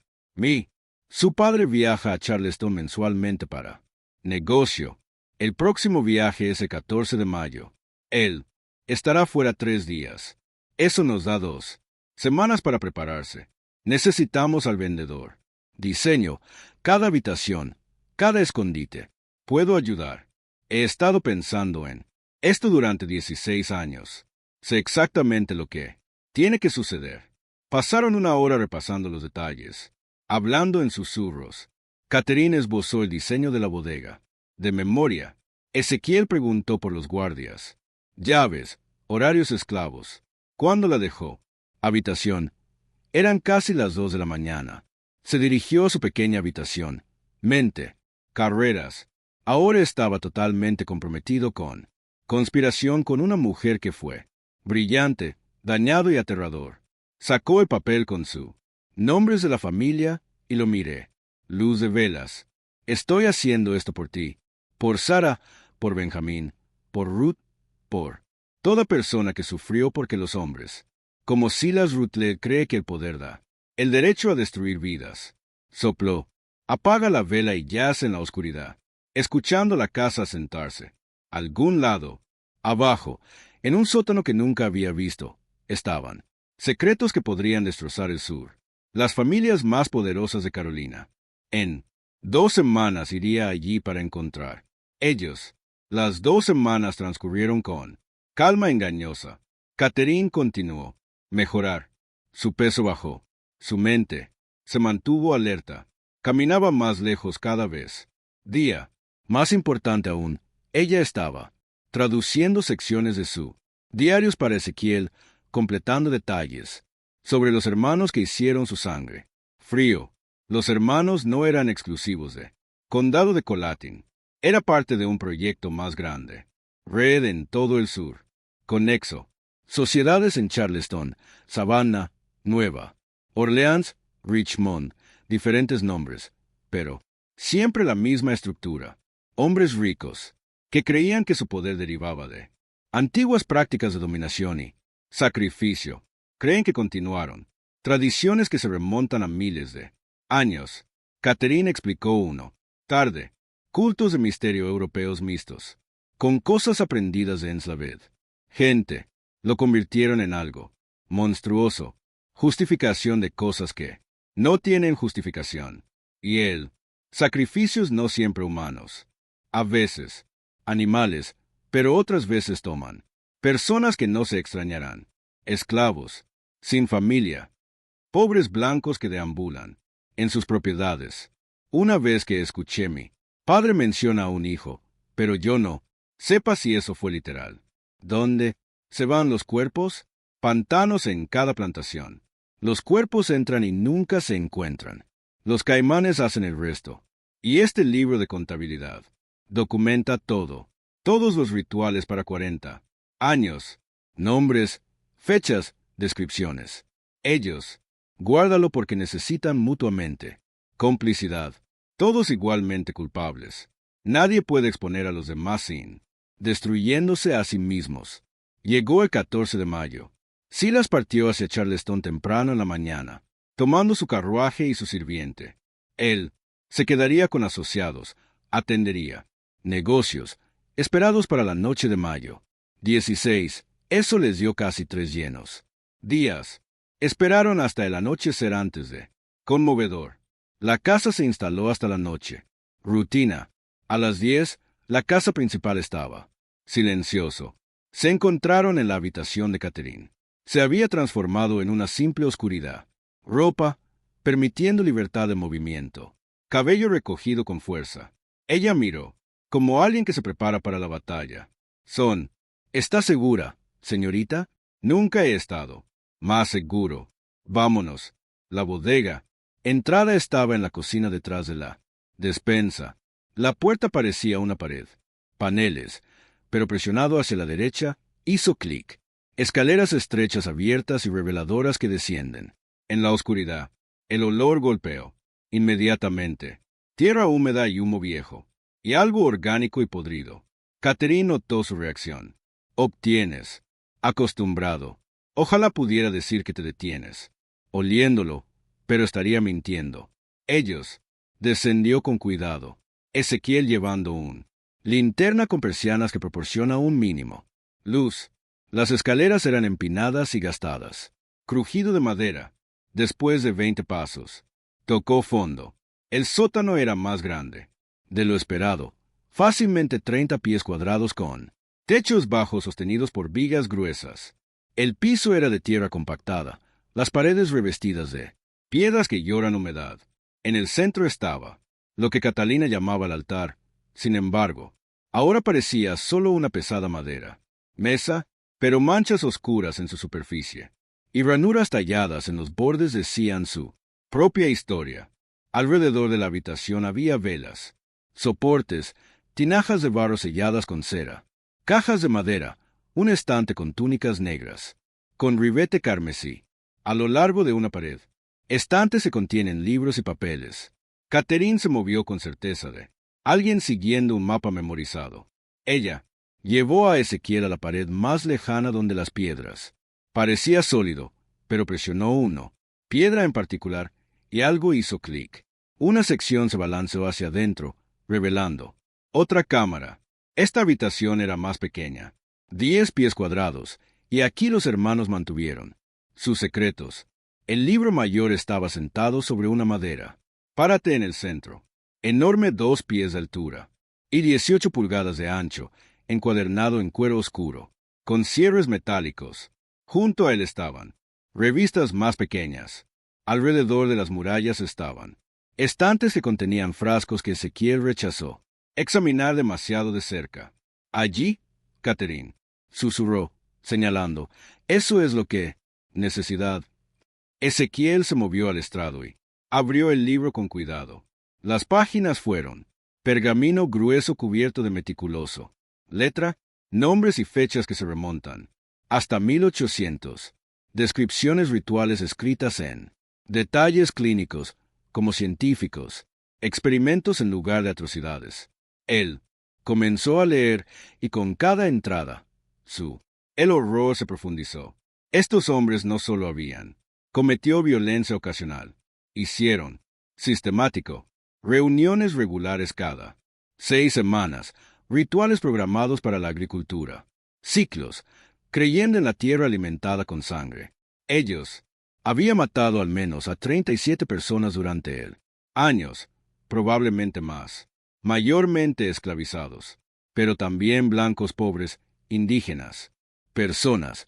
Su padre viaja a Charleston mensualmente para negocio. El próximo viaje es el 14 de mayo. Él estará fuera 3 días. Eso nos da 2 semanas para prepararse. Necesitamos al vendedor. Diseño, cada habitación, cada escondite. Puedo ayudar. He estado pensando en Esto durante 16 años. Sé exactamente lo que tiene que suceder. Pasaron una hora repasando los detalles, hablando en susurros. Catherine esbozó el diseño de la bodega. De memoria, Ezequiel preguntó por los guardias. Llaves, horarios esclavos. ¿Cuándo la dejó? Habitación. Eran casi las 2 de la mañana. Se dirigió a su pequeña habitación. Mente. Carreras. Ahora estaba totalmente comprometido con conspiración con una mujer que fue brillante, dañado y aterrador. Sacó el papel con su nombres de la familia y lo miré. Luz de velas. Estoy haciendo esto por ti, por Sara, por Benjamín, por Ruth, por toda persona que sufrió porque los hombres, como Silas Rutler, cree que el poder da el derecho a destruir vidas. Sopló. Apaga la vela y yace en la oscuridad, escuchando la casa sentarse. Algún lado, abajo, en un sótano que nunca había visto, estaban secretos que podrían destrozar el sur. Las familias más poderosas de Carolina. En 2 semanas iría allí para encontrar ellos. Las 2 semanas transcurrieron con calma engañosa. Catherine continuó. Mejorar. Su peso bajó. Su mente se mantuvo alerta. Caminaba más lejos cada vez. Día. Más importante aún, ella estaba traduciendo secciones de su diarios para Ezequiel, completando detalles sobre los hermanos que hicieron su sangre. Frío. Los hermanos no eran exclusivos de Condado de Colatin. Era parte de un proyecto más grande. Red en todo el sur. Conexo. Sociedades en Charleston, Savannah, Nueva Orleans, Richmond, diferentes nombres, pero siempre la misma estructura. Hombres ricos, que creían que su poder derivaba de antiguas prácticas de dominación y sacrificio. Creen que continuaron. Tradiciones que se remontan a miles de años. Catherine explicó uno. Tarde. Cultos de misterio europeos mixtos. Con cosas aprendidas de Enslaved. Gente. Lo convirtieron en algo monstruoso. Justificación de cosas que no tienen justificación. Y él. Sacrificios no siempre humanos. A veces. Animales. Pero otras veces toman. Personas que no se extrañarán. Esclavos. Sin familia. Pobres blancos que deambulan en sus propiedades. Una vez que escuché mi padre menciona a un hijo, pero yo no. Sepa si eso fue literal. ¿Dónde se van los cuerpos? Pantanos en cada plantación. Los cuerpos entran y nunca se encuentran. Los caimanes hacen el resto. Y este libro de contabilidad documenta todo. Todos los rituales para 40 años. Nombres, fechas, descripciones. Ellos. Guárdalo porque necesitan mutuamente complicidad. Todos igualmente culpables. Nadie puede exponer a los demás sin destruyéndose a sí mismos. Llegó el 14 de mayo. Silas partió hacia Charleston temprano en la mañana, tomando su carruaje y su sirviente. Él se quedaría con asociados, atendería negocios, esperados para la noche de mayo. 16. Eso les dio casi 3 llenos días. Esperaron hasta el anochecer antes de conmovedor. La casa se instaló hasta la noche. Rutina. A las 10, la casa principal estaba silencioso. Se encontraron en la habitación de Catherine. Se había transformado en una simple oscuridad. Ropa, permitiendo libertad de movimiento. Cabello recogido con fuerza. Ella miró, como alguien que se prepara para la batalla. ¿Está segura, señorita? Nunca he estado más seguro. Vámonos. La bodega. Entrada estaba en la cocina detrás de la despensa. La puerta parecía una pared. Paneles, pero presionado hacia la derecha, hizo clic. Escaleras estrechas abiertas y reveladoras que descienden. En la oscuridad, el olor golpeó. Inmediatamente. Tierra húmeda y humo viejo. Y algo orgánico y podrido. Catherine notó su reacción. Obtienes. Acostumbrado. Ojalá pudiera decir que te detienes. Oliéndolo, pero estaría mintiendo. Ellos. Descendió con cuidado. Ezequiel llevando un linterna con persianas que proporciona un mínimo luz. Las escaleras eran empinadas y gastadas. Crujido de madera. Después de 20 pasos. Tocó fondo. El sótano era más grande de lo esperado. Fácilmente 30 pies cuadrados con Techos bajos sostenidos por vigas gruesas. El piso era de tierra compactada, las paredes revestidas de piedras que lloran humedad. En el centro estaba lo que Catalina llamaba el altar. Sin embargo, ahora parecía solo una pesada madera. Mesa, pero manchas oscuras en su superficie, y ranuras talladas en los bordes decían su propia historia. Alrededor de la habitación había velas, soportes, tinajas de barro selladas con cera, cajas de madera, un estante con túnicas negras, con ribete carmesí, a lo largo de una pared. Estantes se contienen libros y papeles. Catherine se movió con certeza de alguien siguiendo un mapa memorizado. Ella llevó a Ezequiel a la pared más lejana donde las piedras. Parecía sólido, pero presionó uno, piedra en particular, y algo hizo clic. Una sección se balanceó hacia adentro, revelando otra cámara. Esta habitación era más pequeña, 10 pies cuadrados, y aquí los hermanos mantuvieron sus secretos. El libro mayor estaba sentado sobre una madera. Párate en el centro, enorme 2 pies de altura y 18 pulgadas de ancho, encuadernado en cuero oscuro, con cierres metálicos. Junto a él estaban revistas más pequeñas. Alrededor de las murallas estaban estantes que contenían frascos que Ezequiel rechazó examinar demasiado de cerca. Allí, Catherine susurró, señalando, eso es lo que... necesidad. Ezequiel se movió al estrado y abrió el libro con cuidado. Las páginas fueron pergamino grueso cubierto de meticuloso letra, nombres y fechas que se remontan hasta 1800. Descripciones rituales escritas en detalles clínicos, como científicos, experimentos en lugar de atrocidades. Él comenzó a leer y con cada entrada, el horror se profundizó. Estos hombres no solo habían cometido violencia ocasional, hicieron, sistemático, reuniones regulares cada 6 semanas, rituales programados para la agricultura, ciclos, creyendo en la tierra alimentada con sangre. Ellos habían matado al menos a 37 personas durante el años, probablemente más, mayormente esclavizados, pero también blancos pobres, indígenas, personas,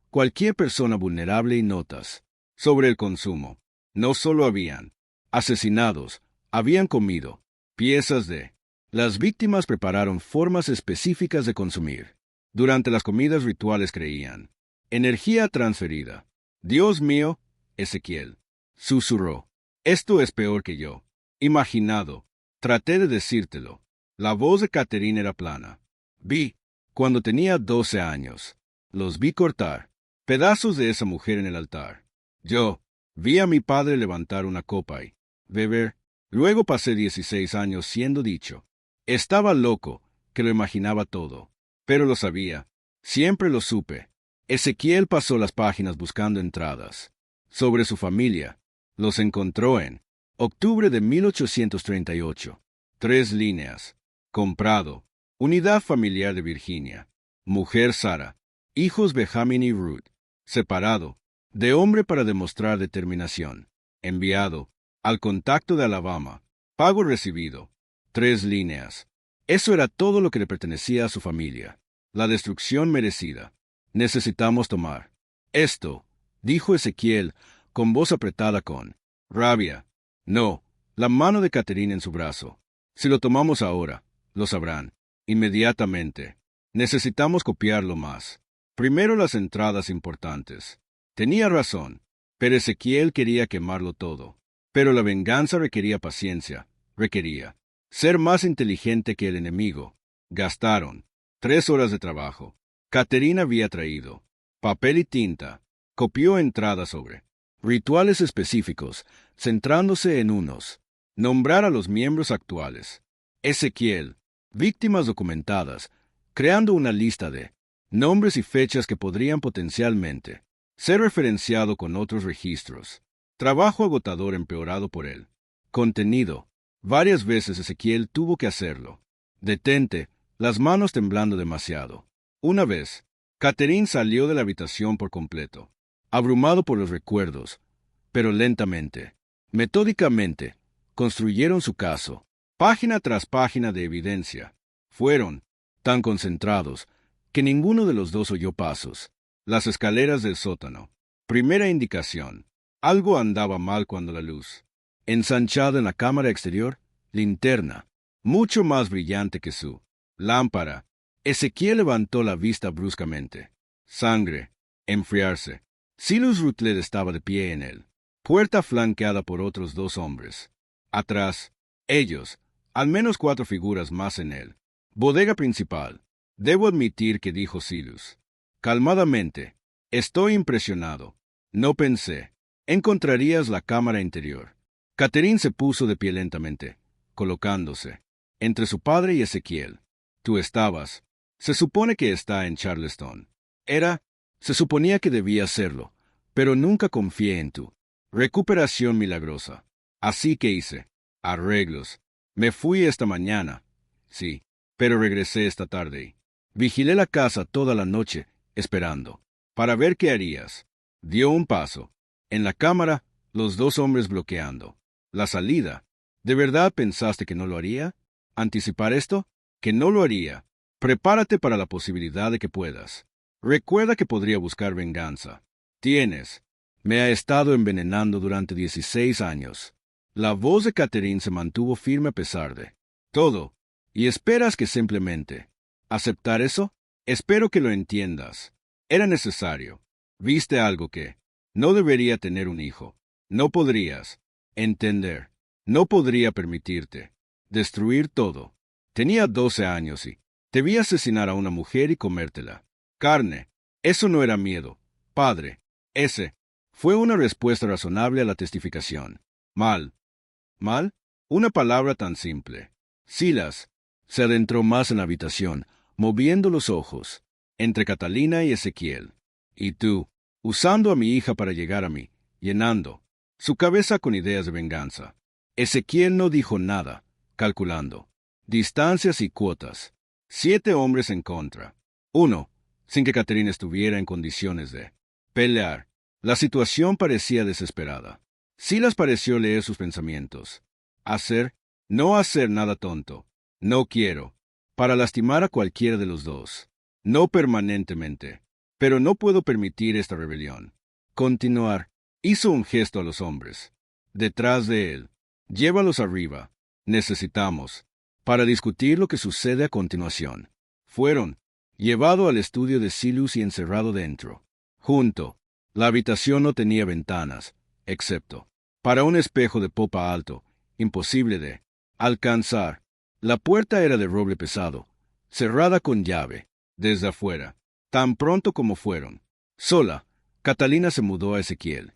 cualquier persona vulnerable y notas sobre el consumo. No solo habían asesinados, habían comido piezas de... Las víctimas prepararon formas específicas de consumir. Durante las comidas rituales creían. Energía transferida. Dios mío, Ezequiel susurró. Esto es peor que yo imaginado. Traté de decírtelo. La voz de Catherine era plana. Vi, cuando tenía 12 años, los vi cortar pedazos de esa mujer en el altar. Yo vi a mi padre levantar una copa y beber. Luego pasé 16 años siendo dicho. Estaba loco, que lo imaginaba todo. Pero lo sabía. Siempre lo supe. Ezequiel pasó las páginas buscando entradas. Sobre su familia. Los encontró en octubre de 1838. 3 líneas. Comprado. Unidad familiar de Virginia. Mujer Sara. Hijos Benjamin y Ruth. Separado. De hombre para demostrar determinación. Enviado. Al contacto de Alabama. Pago recibido. 3 líneas. Eso era todo lo que le pertenecía a su familia. La destrucción merecida. Necesitamos tomar esto, dijo Ezequiel, con voz apretada con rabia. No, la mano de Catherine en su brazo. Si lo tomamos ahora, lo sabrán. Inmediatamente. Necesitamos copiarlo más. Primero las entradas importantes. Tenía razón, pero Ezequiel quería quemarlo todo. Pero la venganza requería paciencia, requería ser más inteligente que el enemigo. Gastaron 3 horas de trabajo. Catherine había traído papel y tinta. Copió entradas sobre rituales específicos, centrándose en unos. Nombrar a los miembros actuales. Ezequiel, víctimas documentadas, creando una lista de nombres y fechas que podrían potencialmente ser referenciado con otros registros. Trabajo agotador empeorado por él. Contenido. Varias veces Ezequiel tuvo que hacerlo. Detente, las manos temblando demasiado. Una vez, Catherine salió de la habitación por completo, abrumado por los recuerdos, pero lentamente, metódicamente, construyeron su caso, página tras página de evidencia. Fueron tan concentrados que ninguno de los dos oyó pasos. Las escaleras del sótano. Primera indicación. Algo andaba mal cuando la luz. Ensanchada en la cámara exterior, linterna, mucho más brillante que su lámpara. Ezequiel levantó la vista bruscamente. Sangre. Enfriarse. Silas Rutler estaba de pie en él. Puerta flanqueada por otros dos hombres. Atrás, ellos, al menos 4 figuras más en él. Bodega principal. Debo admitir que dijo Silas. Calmadamente. Estoy impresionado. No pensé. Encontrarías la cámara interior. Catherine se puso de pie lentamente, colocándose entre su padre y Ezequiel. Tú estabas. Se supone que está en Charleston. Se suponía que debía serlo, pero nunca confié en tu recuperación milagrosa. Así que hice arreglos. Me fui esta mañana. Sí, pero regresé esta tarde y vigilé la casa toda la noche, esperando, para ver qué harías. Dio un paso. En la cámara, los 2 hombres bloqueando la salida. ¿De verdad pensaste que no lo haría? ¿Anticipar esto? Que no lo haría. Prepárate para la posibilidad de que puedas. Recuerda que podría buscar venganza. Me ha estado envenenando durante 16 años. La voz de Catherine se mantuvo firme a pesar de todo. ¿Y esperas que simplemente aceptar eso? Espero que lo entiendas. Era necesario. Viste algo que no debería tener un hijo. No podrías entender. No podría permitirte destruir todo. Tenía 12 años y te vi asesinar a una mujer y comértela. Carne. Eso no era miedo, padre. Ese fue una respuesta razonable a la testificación. Mal. ¿Mal? Una palabra tan simple. Silas se adentró más en la habitación, moviendo los ojos, entre Catalina y Ezequiel. Y tú, usando a mi hija para llegar a mí, llenando su cabeza con ideas de venganza. Ezequiel no dijo nada, calculando distancias y cuotas. 7 hombres en contra. 1, sin que Catherine estuviera en condiciones de pelear. La situación parecía desesperada. Silas pareció leer sus pensamientos. No hacer nada tonto. No quiero. Para lastimar a cualquiera de los dos. No permanentemente. Pero no puedo permitir esta rebelión. Continuar. Hizo un gesto a los hombres. Detrás de él. Llévalos arriba. Necesitamos. Para discutir lo que sucede a continuación. Fueron llevado al estudio de Silas y encerrado dentro. Junto. La habitación no tenía ventanas, excepto para un espejo de popa alto, imposible de alcanzar. La puerta era de roble pesado, cerrada con llave, desde afuera. Tan pronto como fueron sola, Catalina se mudó a Ezequiel.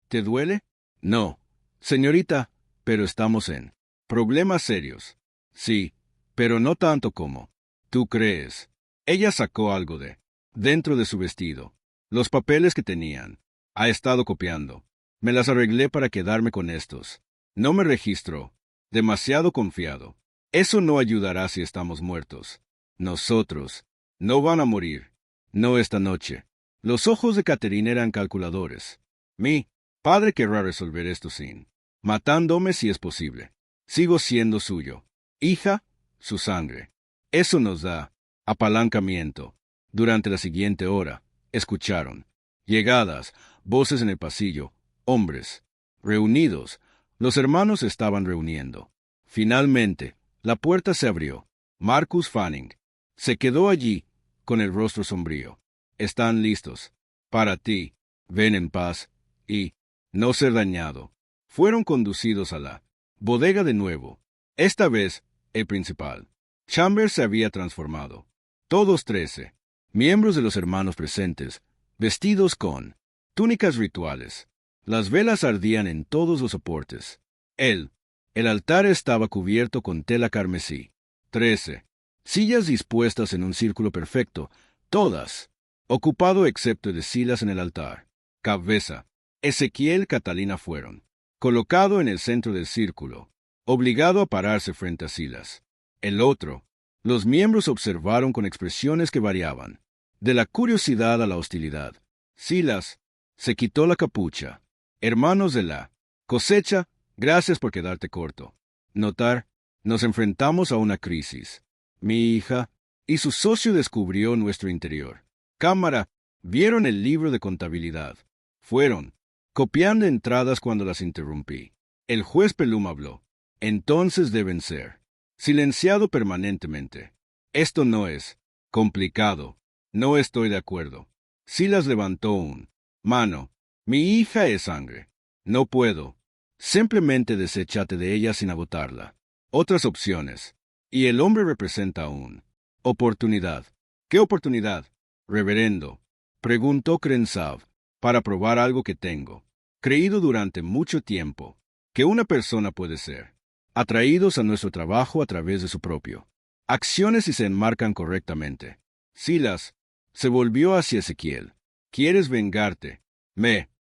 ¿Te duele? No, señorita, pero estamos en problemas serios. Sí, pero no tanto como tú crees. Ella sacó algo de dentro de su vestido. Los papeles que tenían. Ha estado copiando. Me las arreglé para quedarme con estos. No me registró. Demasiado confiado. Eso no ayudará si estamos muertos. Nosotros no van a morir. No esta noche. Los ojos de Catherine eran calculadores. Mi padre querrá resolver esto sin matándome si es posible. Sigo siendo suyo. Hija, su sangre. Eso nos da apalancamiento. Durante la siguiente hora, escucharon llegadas, voces en el pasillo, hombres reunidos. Los hermanos estaban reuniendo. Finalmente, la puerta se abrió. Marcus Fanning se quedó allí, con el rostro sombrío. Están listos. Para ti. Ven en paz y no ser dañado. Fueron conducidos a la bodega de nuevo. Esta vez, el principal. Chambers se había transformado. Todos 13, miembros de los hermanos presentes, vestidos con túnicas rituales. Las velas ardían en todos los soportes. El altar estaba cubierto con tela carmesí. 13 sillas dispuestas en un círculo perfecto, todas ocupado excepto el de Silas en el altar. Cabeza. Ezequiel y Catalina fueron colocado en el centro del círculo, obligado a pararse frente a Silas. El otro. Los miembros observaron con expresiones que variaban, de la curiosidad a la hostilidad. Silas se quitó la capucha. Hermanos de la cosecha, gracias por quedarte corto. Notar, nos enfrentamos a una crisis. Mi hija, Y su socio descubrió nuestro interior. Cámara, vieron el libro de contabilidad. Fueron, copiando entradas cuando las interrumpí. El juez Pelum habló. Entonces deben ser. Silenciado permanentemente. Esto no es complicado. No estoy de acuerdo. Silas levantó un mano. Mi hija es sangre. No puedo. Simplemente deséchate de ella sin agotarla. Otras opciones. Y el hombre representa un oportunidad. ¿Qué oportunidad, reverendo? Preguntó Crenshaw. Para probar algo que tengo creído durante mucho tiempo, que una persona puede ser atraídos a nuestro trabajo a través de su propio acciones y se enmarcan correctamente. Silas se volvió hacia Ezequiel. ¿Quieres vengarte?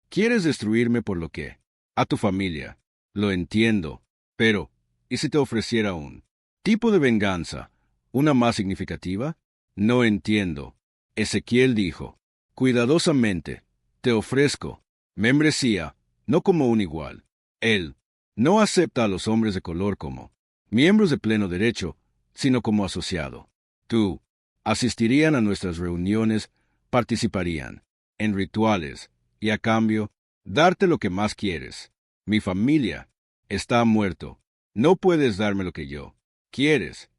¿Quieres destruirme por lo que? A tu familia. Lo entiendo. Pero, ¿y si te ofreciera un tipo de venganza, una más significativa? No entiendo. Ezequiel dijo, cuidadosamente, te ofrezco membresía, no como un igual. Él no acepta a los hombres de color como miembros de pleno derecho, sino como asociado. Tú asistirían a nuestras reuniones, participarían en rituales y a cambio, darte lo que más quieres. Mi familia está muerto. No puedes darme lo que yo quieres.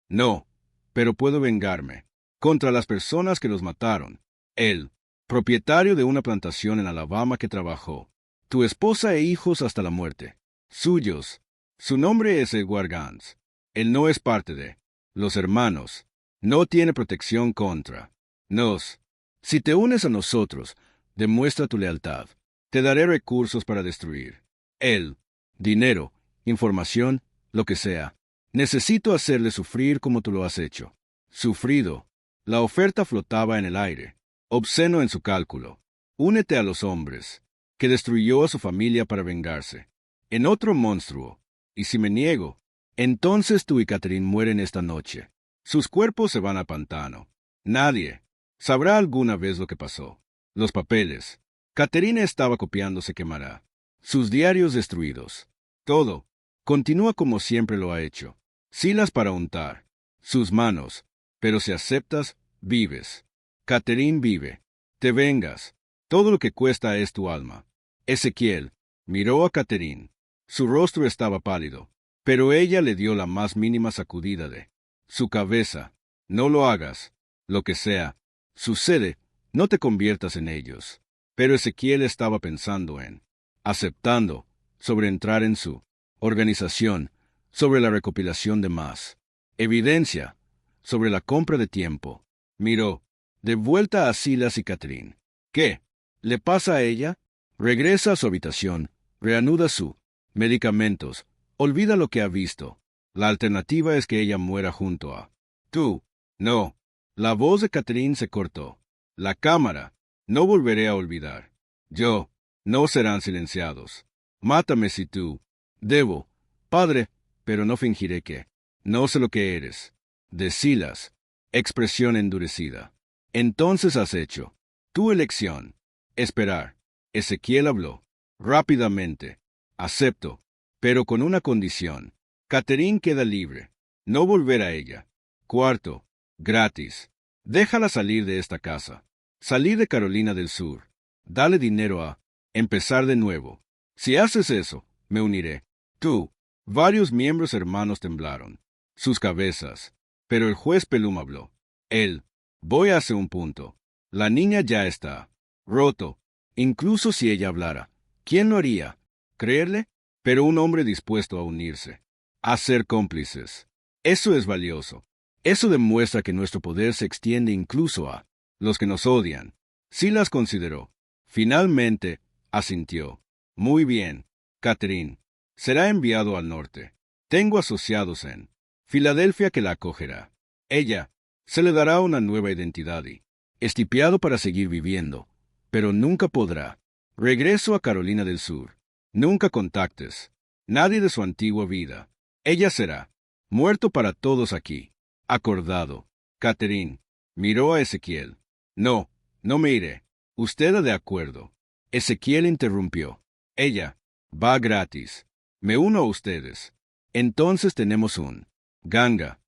No, pero puedo vengarme contra las personas que los mataron. Él, propietario de una plantación en Alabama que trabajó, tu esposa e hijos hasta la muerte. Suyos. Su nombre es Edward Gans. Él no es parte de los hermanos. No tiene protección contra nos. Si te unes a nosotros, demuestra tu lealtad. Te daré recursos para destruir. Él, dinero, información, lo que sea. Necesito hacerle sufrir como tú lo has hecho. Sufrido. La oferta flotaba en el aire, obsceno en su cálculo. Únete a los hombres, que destruyó a su familia para vengarse. En otro monstruo. Y si me niego, entonces tú y Catherine mueren esta noche. Sus cuerpos se van a pantano. Nadie sabrá alguna vez lo que pasó. Los papeles. Catherine estaba copiando se quemará. Sus diarios destruidos. Todo. Continúa como siempre lo ha hecho. Silas para untar sus manos. Pero si aceptas, vives. Catherine vive. Te vengas. Todo lo que cuesta es tu alma. Ezequiel miró a Catherine. Su rostro estaba pálido, pero ella le dio la más mínima sacudida de su cabeza. No lo hagas. Lo que sea sucede, no te conviertas en ellos. Pero Ezequiel estaba pensando en aceptando, sobre entrar en su organización, sobre la recopilación de más evidencia, sobre la compra de tiempo. Miró de vuelta a Silas y Catherine. ¿Qué le pasa a ella? Regresa a su habitación, reanuda su medicamentos, olvida lo que ha visto. La alternativa es que ella muera junto a tú. No. La voz de Catherine se cortó. La cámara. No volveré a olvidar. Yo. No serán silenciados. Mátame si tú. Debo. Padre, pero no fingiré que. No sé lo que eres. De Silas. Expresión endurecida. Entonces has hecho tu elección. Esperar. Ezequiel habló. Rápidamente. Acepto. Pero con una condición. Catherine queda libre. No volver a ella. Cuarto. Gratis. Déjala salir de esta casa. Salir de Carolina del Sur. Dale dinero a empezar de nuevo. Si haces eso, me uniré. Tú. Varios miembros hermanos temblaron sus cabezas. Pero el juez Pelum habló. Él. Voy hacia un punto. La niña ya está roto. Incluso si ella hablara. ¿Quién lo haría? ¿Creerle? Pero un hombre dispuesto a unirse. A ser cómplices. Eso es valioso. Eso demuestra que nuestro poder se extiende incluso a los que nos odian. Silas consideró. Finalmente, asintió. Muy bien, Catherine. Será enviado al norte. Tengo asociados en Filadelfia que la acogerá. Ella se le dará una nueva identidad y estipiado para seguir viviendo, pero nunca podrá. Regreso a Carolina del Sur. Nunca contactes nadie de su antigua vida. Ella será muerto para todos aquí. Acordado. Catherine miró a Ezequiel. No, no me iré. Usted ha de acuerdo. Ezequiel interrumpió. Ella va gratis. Me uno a ustedes. Entonces tenemos un ganga.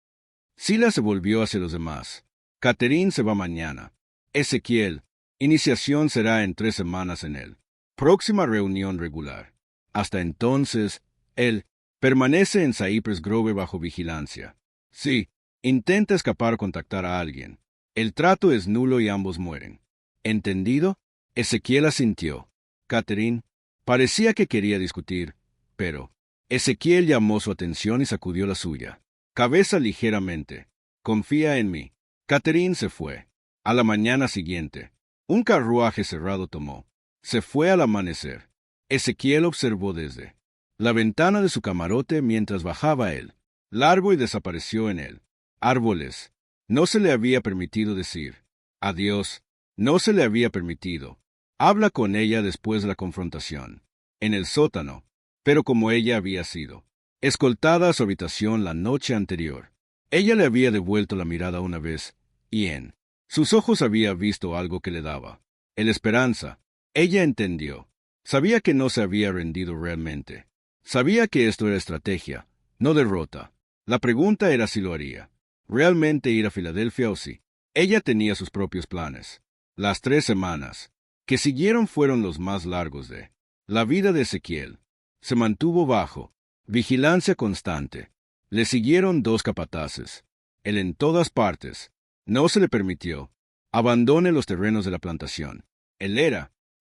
Silas se volvió hacia los demás. Catherine se va mañana. Ezequiel, iniciación será en 3 semanas en él. Próxima reunión regular. Hasta entonces, él permanece en Cypress Grove bajo vigilancia. Sí, intenta escapar o contactar a alguien. El trato es nulo y ambos mueren. ¿Entendido? Ezequiel asintió. Catherine parecía que quería discutir, pero Ezequiel llamó su atención y sacudió la suya. Cabeza ligeramente. Confía en mí. Catherine se fue. A la mañana siguiente, un carruaje cerrado tomó. Se fue al amanecer. Ezequiel observó desde la ventana de su camarote mientras bajaba él. Largo y desapareció en él. Árboles. No se le había permitido decir adiós. No se le había permitido. Habla con ella después de la confrontación. En el sótano. Pero como ella había sido escoltada a su habitación la noche anterior. Ella le había devuelto la mirada una vez, y en sus ojos había visto algo que le daba el esperanza. Ella entendió. Sabía que no se había rendido realmente. Sabía que esto era estrategia, no derrota. La pregunta era si lo haría. ¿Realmente ir a Filadelfia o sí? Ella tenía sus propios planes. Las 3 semanas que siguieron fueron los más largos de la vida de Ezequiel. Se mantuvo bajo vigilancia constante. Le siguieron 2 capataces. Él en todas partes. No se le permitió abandone los terrenos de la plantación.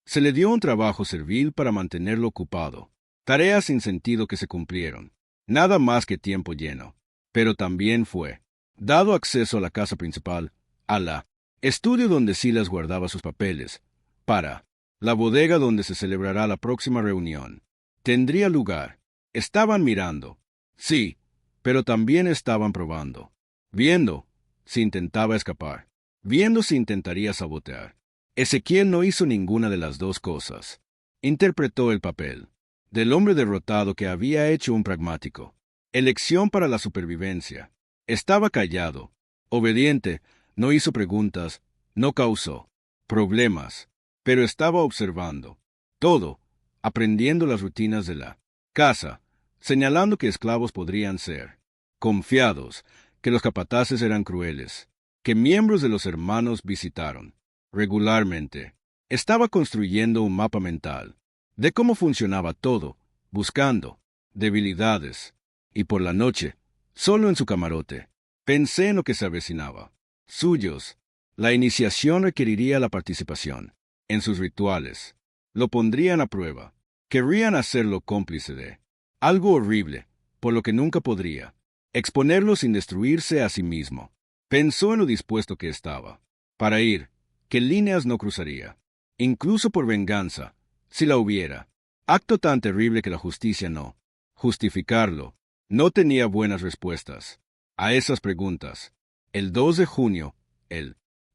Se le dio un trabajo servil para mantenerlo ocupado. Tareas sin sentido que se cumplieron. Nada más que tiempo lleno. Pero también fue dado acceso a la casa principal, a la estudio donde Silas guardaba sus papeles, para la bodega donde se celebrará la próxima reunión. Tendría lugar. Estaban mirando. Sí, pero también estaban probando. Viendo si intentaba escapar. Viendo si intentaría sabotear. Ezequiel no hizo ninguna de las 2 cosas. Interpretó el papel del hombre derrotado que había hecho un pragmático. Elección para la supervivencia. Estaba callado, obediente, no hizo preguntas, no causó problemas, pero estaba observando todo, aprendiendo las rutinas de la casa, señalando que esclavos podrían ser confiados, que los capataces eran crueles, que miembros de los hermanos visitaron regularmente. Estaba construyendo un mapa mental de cómo funcionaba todo, buscando debilidades. Y por la noche, solo en su camarote, pensé en lo que se avecinaba. Suyos. La iniciación requeriría la participación en sus rituales. Lo pondrían a prueba. Querrían hacerlo cómplice de algo horrible, por lo que nunca podría exponerlo sin destruirse a sí mismo. Pensó en lo dispuesto que estaba para ir, qué líneas no cruzaría, incluso por venganza, si la hubiera. Acto tan terrible que la justicia no justificarlo. No tenía buenas respuestas a esas preguntas. El 2 de junio,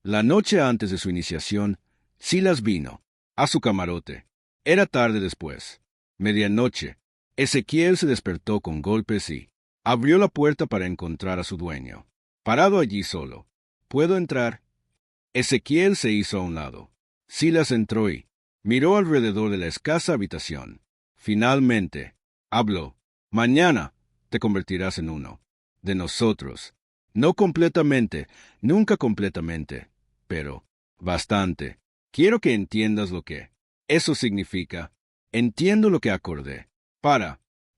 la noche antes de su iniciación, Silas vino a su camarote. Era tarde después. Medianoche. Ezequiel se despertó con golpes y abrió la puerta para encontrar a su dueño parado allí solo. ¿Puedo entrar? Ezequiel se hizo a un lado. Silas entró y miró alrededor de la escasa habitación. Finalmente, habló. Mañana te convertirás en uno de nosotros. No completamente, nunca completamente, pero bastante. Quiero que entiendas lo que eso significa. Entiendo lo que acordé.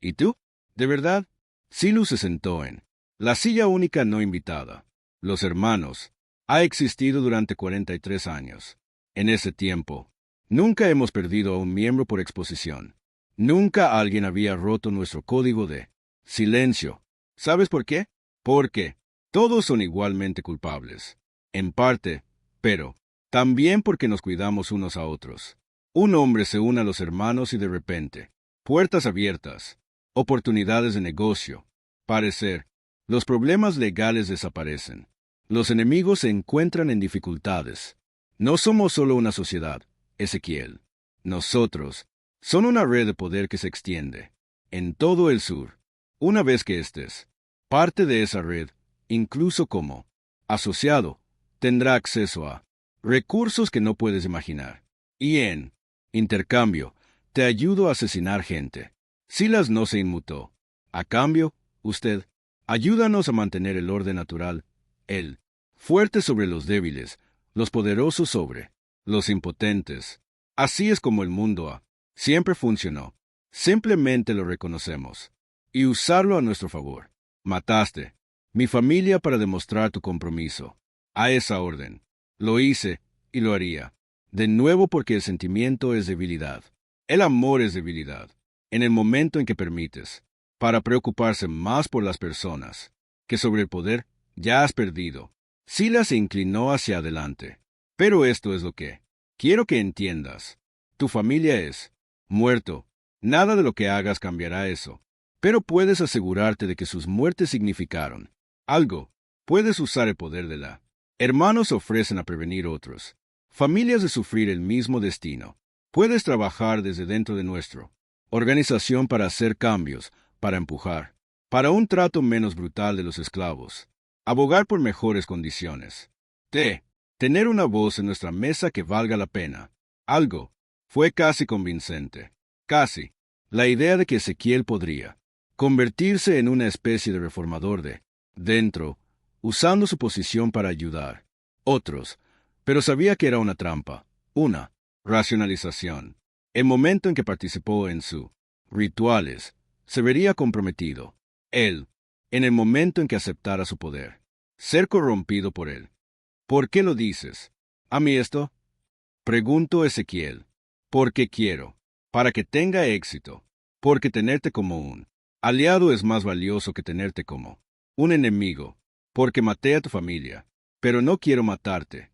¿Y tú? ¿De verdad? Silas se sentó en la silla única no invitada. Los hermanos ha existido durante 43 años. En ese tiempo, nunca hemos perdido a un miembro por exposición. Nunca alguien había roto nuestro código de silencio. ¿Sabes por qué? Porque todos son igualmente culpables. En parte, pero también porque nos cuidamos unos a otros. Un hombre se une a los hermanos y de repente, puertas abiertas, oportunidades de negocio, parecer, los problemas legales desaparecen. Los enemigos se encuentran en dificultades. No somos solo una sociedad, Ezequiel. Nosotros son una red de poder que se extiende en todo el sur. Una vez que estés parte de esa red, incluso como asociado, tendrá acceso a recursos que no puedes imaginar. Y en intercambio, te ayudo a asesinar gente. Silas no se inmutó. A cambio, usted Ayúdanos a mantener el orden natural, el fuerte sobre los débiles, los poderosos sobre los impotentes. Así es como el mundo siempre funcionó. Simplemente lo reconocemos y usarlo a nuestro favor. Mataste mi familia para demostrar tu compromiso. A esa orden. Lo hice y lo haría. De nuevo porque el sentimiento es debilidad. El amor es debilidad. En el momento en que permites, para preocuparse más por las personas que sobre el poder, ya has perdido. Sila se inclinó hacia adelante. Pero esto es lo que quiero que entiendas. Tu familia es muerto. Nada de lo que hagas cambiará eso. Pero puedes asegurarte de que sus muertes significaron algo. Puedes usar el poder de la hermanos ofrecen a prevenir otros. Familias de sufrir el mismo destino. Puedes trabajar desde dentro de nuestro organización para hacer cambios, para empujar, para un trato menos brutal de los esclavos. Abogar por mejores condiciones. Tener una voz en nuestra mesa que valga la pena. Algo. Fue casi convincente. Casi. La idea de que Ezequiel podría convertirse en una especie de reformador de dentro, usando su posición para ayudar otros, pero sabía que era una trampa, una racionalización. El momento en que participó en sus rituales, se vería comprometido. Él, en el momento en que aceptara su poder, ser corrompido por él. ¿Por qué lo dices? ¿A mí esto? Preguntó Ezequiel. Porque quiero, para que tenga éxito, porque tenerte como un aliado es más valioso que tenerte como un enemigo, porque maté a tu familia, pero no quiero matarte.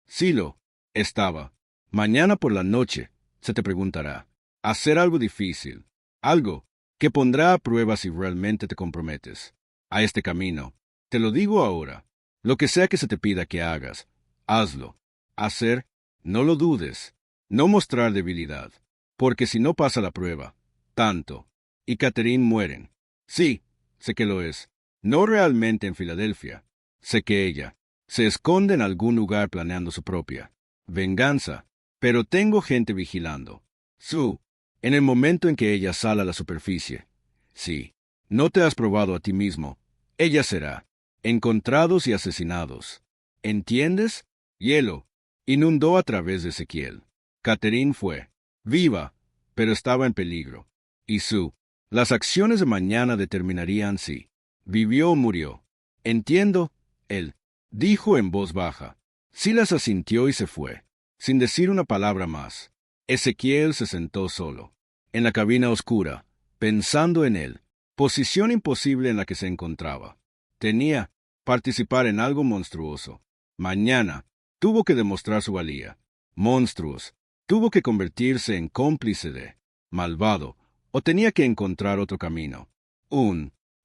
Silo, estaba. Mañana por la noche, se te preguntará. Hacer algo difícil, algo que pondrá a prueba si realmente te comprometes a este camino. Te lo digo ahora. Lo que sea que se te pida que hagas, hazlo. Hacer, no lo dudes. No mostrar debilidad, porque si no pasa la prueba, tanto, y Catherine mueren. Sí, sé que lo es. No realmente en Filadelfia. Sé que ella se esconde en algún lugar planeando su propia venganza, pero tengo gente vigilando. En el momento en que ella sale a la superficie, si no te has probado a ti mismo, ella será encontrados y asesinados. ¿Entiendes? Hielo inundó a través de Ezequiel. Catherine fue viva, pero estaba en peligro. Y las acciones de mañana determinarían si vivió o murió. Entiendo, él dijo en voz baja. Silas asintió y se fue, sin decir una palabra más. Ezequiel se sentó solo, en la cabina oscura, pensando en él, posición imposible en la que se encontraba. Tenía participar en algo monstruoso. Mañana tuvo que demostrar su valía. Monstruos. Tuvo que convertirse en cómplice de malvado, o tenía que encontrar otro camino.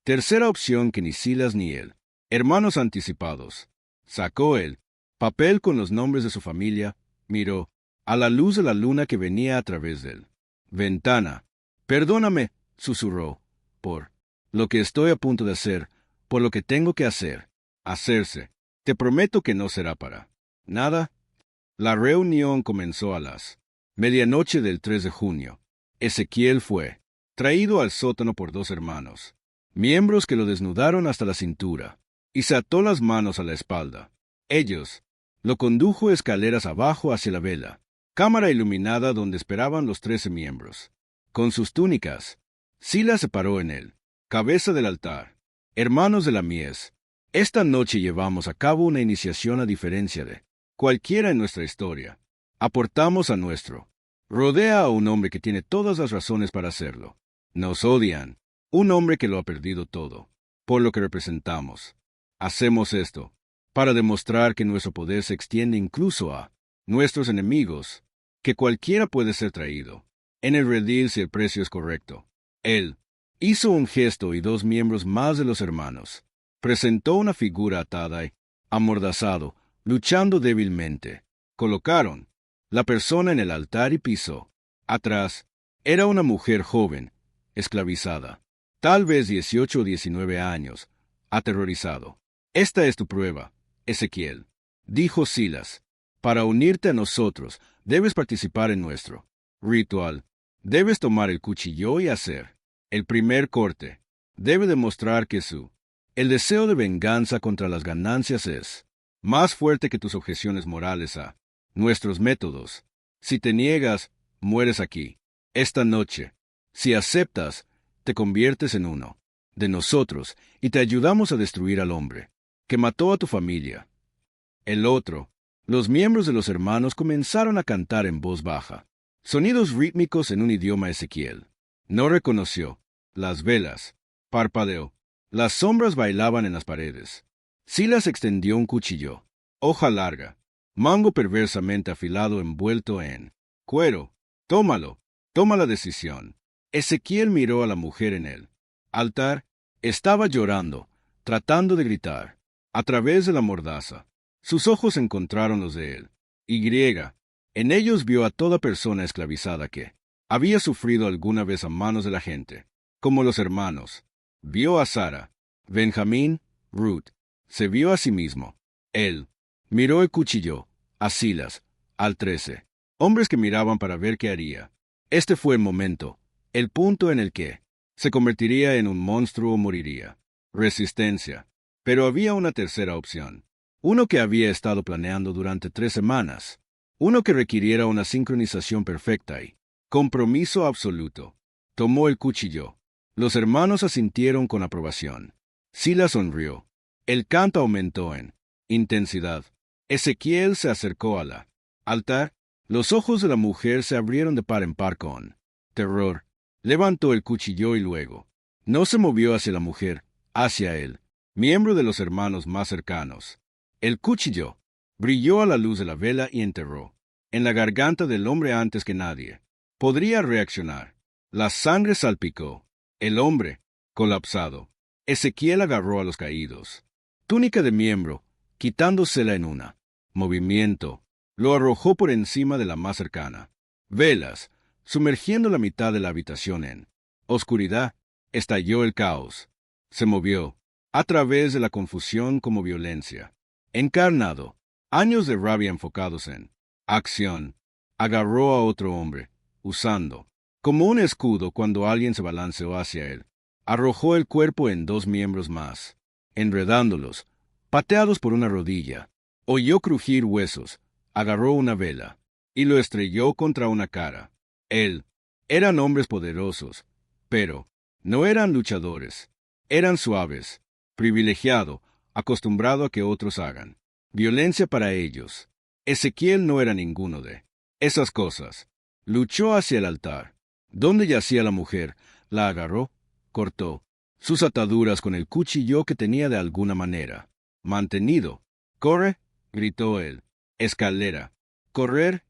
Tercera opción que ni Silas ni él. Hermanos anticipados. Sacó el papel con los nombres de su familia, miró a la luz de la luna que venía a través de él. Ventana. Perdóname, susurró, por lo que estoy a punto de hacer, por lo que tengo que hacer. Hacerse. Te prometo que no será para nada. La reunión comenzó a las medianoche del 3 de junio. Ezequiel fue traído al sótano por dos hermanos, miembros que lo desnudaron hasta la cintura, y se ató las manos a la espalda. Ellos lo condujo escaleras abajo hacia la vela, cámara iluminada donde esperaban los 13 miembros. Con sus túnicas, Silas se paró en él, cabeza del altar. Hermanos de la mies, esta noche llevamos a cabo una iniciación a diferencia de cualquiera en nuestra historia. Aportamos a nuestro. Rodea a un hombre que tiene todas las razones para hacerlo. Nos odian. Un hombre que lo ha perdido todo, por lo que representamos. Hacemos esto para demostrar que nuestro poder se extiende incluso a nuestros enemigos, que cualquiera puede ser traído en el redil si el precio es correcto. Él hizo un gesto y dos miembros más de los hermanos presentó una figura atada y amordazado, luchando débilmente. Colocaron la persona en el altar y pisó. Atrás era una mujer joven, esclavizada, tal vez 18 o 19 años, aterrorizado. Esta es tu prueba, Ezequiel, dijo Silas. Para unirte a nosotros, debes participar en nuestro ritual. Debes tomar el cuchillo y hacer el primer corte. Debe demostrar que su El deseo de venganza contra las ganancias es más fuerte que tus objeciones morales a nuestros métodos. Si te niegas, mueres aquí, esta noche. Si aceptas, te conviertes en uno de nosotros y te ayudamos a destruir al hombre que mató a tu familia. El otro, los miembros de los hermanos comenzaron a cantar en voz baja, sonidos rítmicos en un idioma Ezequiel. No reconoció. Las velas. Parpadeó. Las sombras bailaban en las paredes. Silas extendió un cuchillo. Hoja larga. Mango perversamente afilado envuelto en cuero. Tómalo. Toma la decisión. Ezequiel miró a la mujer en el altar. Estaba llorando, tratando de gritar. A través de la mordaza, sus ojos encontraron los de él. En ellos vio a toda persona esclavizada que había sufrido alguna vez a manos de la gente, como los hermanos. Vio a Sara, Benjamín, Ruth. Se vio a sí mismo. Él miró y cuchilló a Silas, al 13. Hombres que miraban para ver qué haría. Este fue el momento, el punto en el que se convertiría en un monstruo o moriría. Resistencia. Pero había una tercera opción. Uno que había estado planeando durante 3 semanas. Uno que requiriera una sincronización perfecta y compromiso absoluto. Tomó el cuchillo. Los hermanos asintieron con aprobación. Silas sonrió. El canto aumentó en intensidad. Ezequiel se acercó a la altar. Los ojos de la mujer se abrieron de par en par con terror. Levantó el cuchillo y luego no se movió hacia la mujer, hacia él, miembro de los hermanos más cercanos. El cuchillo brilló a la luz de la vela y enterró en la garganta del hombre antes que nadie podría reaccionar. La sangre salpicó. El hombre, colapsado. Ezequiel agarró a los caídos. Túnica de miembro, quitándosela en una movimiento, lo arrojó por encima de la más cercana. Velas, sumergiendo la mitad de la habitación en oscuridad, estalló el caos. Se movió, a través de la confusión como violencia. Encarnado, años de rabia enfocados en acción, agarró a otro hombre, usando como un escudo cuando alguien se balanceó hacia él. Arrojó el cuerpo en 2 miembros más, enredándolos, pateados por una rodilla. Oyó crujir huesos, agarró una vela, y lo estrelló contra una cara. Eran hombres poderosos, pero no eran luchadores. Eran suaves, privilegiado, acostumbrado a que otros hagan violencia para ellos. Ezequiel no era ninguno de esas cosas. Luchó hacia el altar, donde yacía la mujer, la agarró, cortó sus ataduras con el cuchillo que tenía de alguna manera mantenido. «¡Corre!», gritó él. «Escalera». «Correr».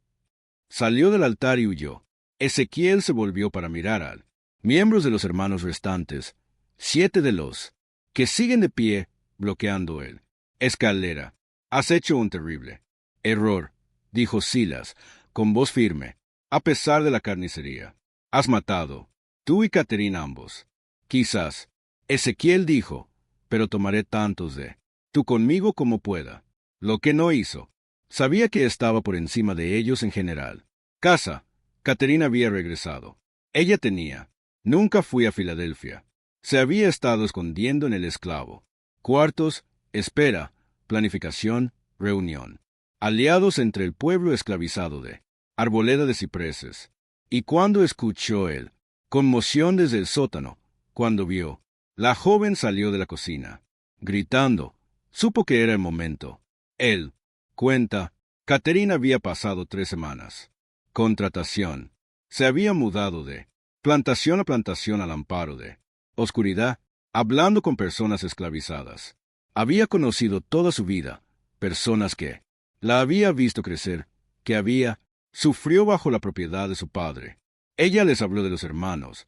Salió del altar y huyó. Ezequiel se volvió para mirar al miembros de los hermanos restantes, 7 de los que siguen de pie, bloqueando él. «Escalera, has hecho un terrible error», dijo Silas, con voz firme, a pesar de la carnicería. «Has matado, tú y Caterina ambos». «Quizás», Ezequiel dijo, «pero tomaré tantos de tú conmigo como pueda». Lo que no hizo. Sabía que estaba por encima de ellos en general. Casa. Caterina había regresado. Ella tenía. Nunca fui a Filadelfia. Se había estado escondiendo en el esclavo. Cuartos, espera, planificación, reunión. Aliados entre el pueblo esclavizado de Arboleda de Cipreses. Y cuando escuchó él, conmoción desde el sótano, cuando vio, la joven salió de la cocina, gritando, supo que era el momento. Él cuenta, Caterina había pasado 3 semanas. Contratación. Se había mudado de plantación a plantación al amparo de oscuridad, hablando con personas esclavizadas. Había conocido toda su vida personas que la había visto crecer, que sufrió bajo la propiedad de su padre. Ella les habló de los hermanos,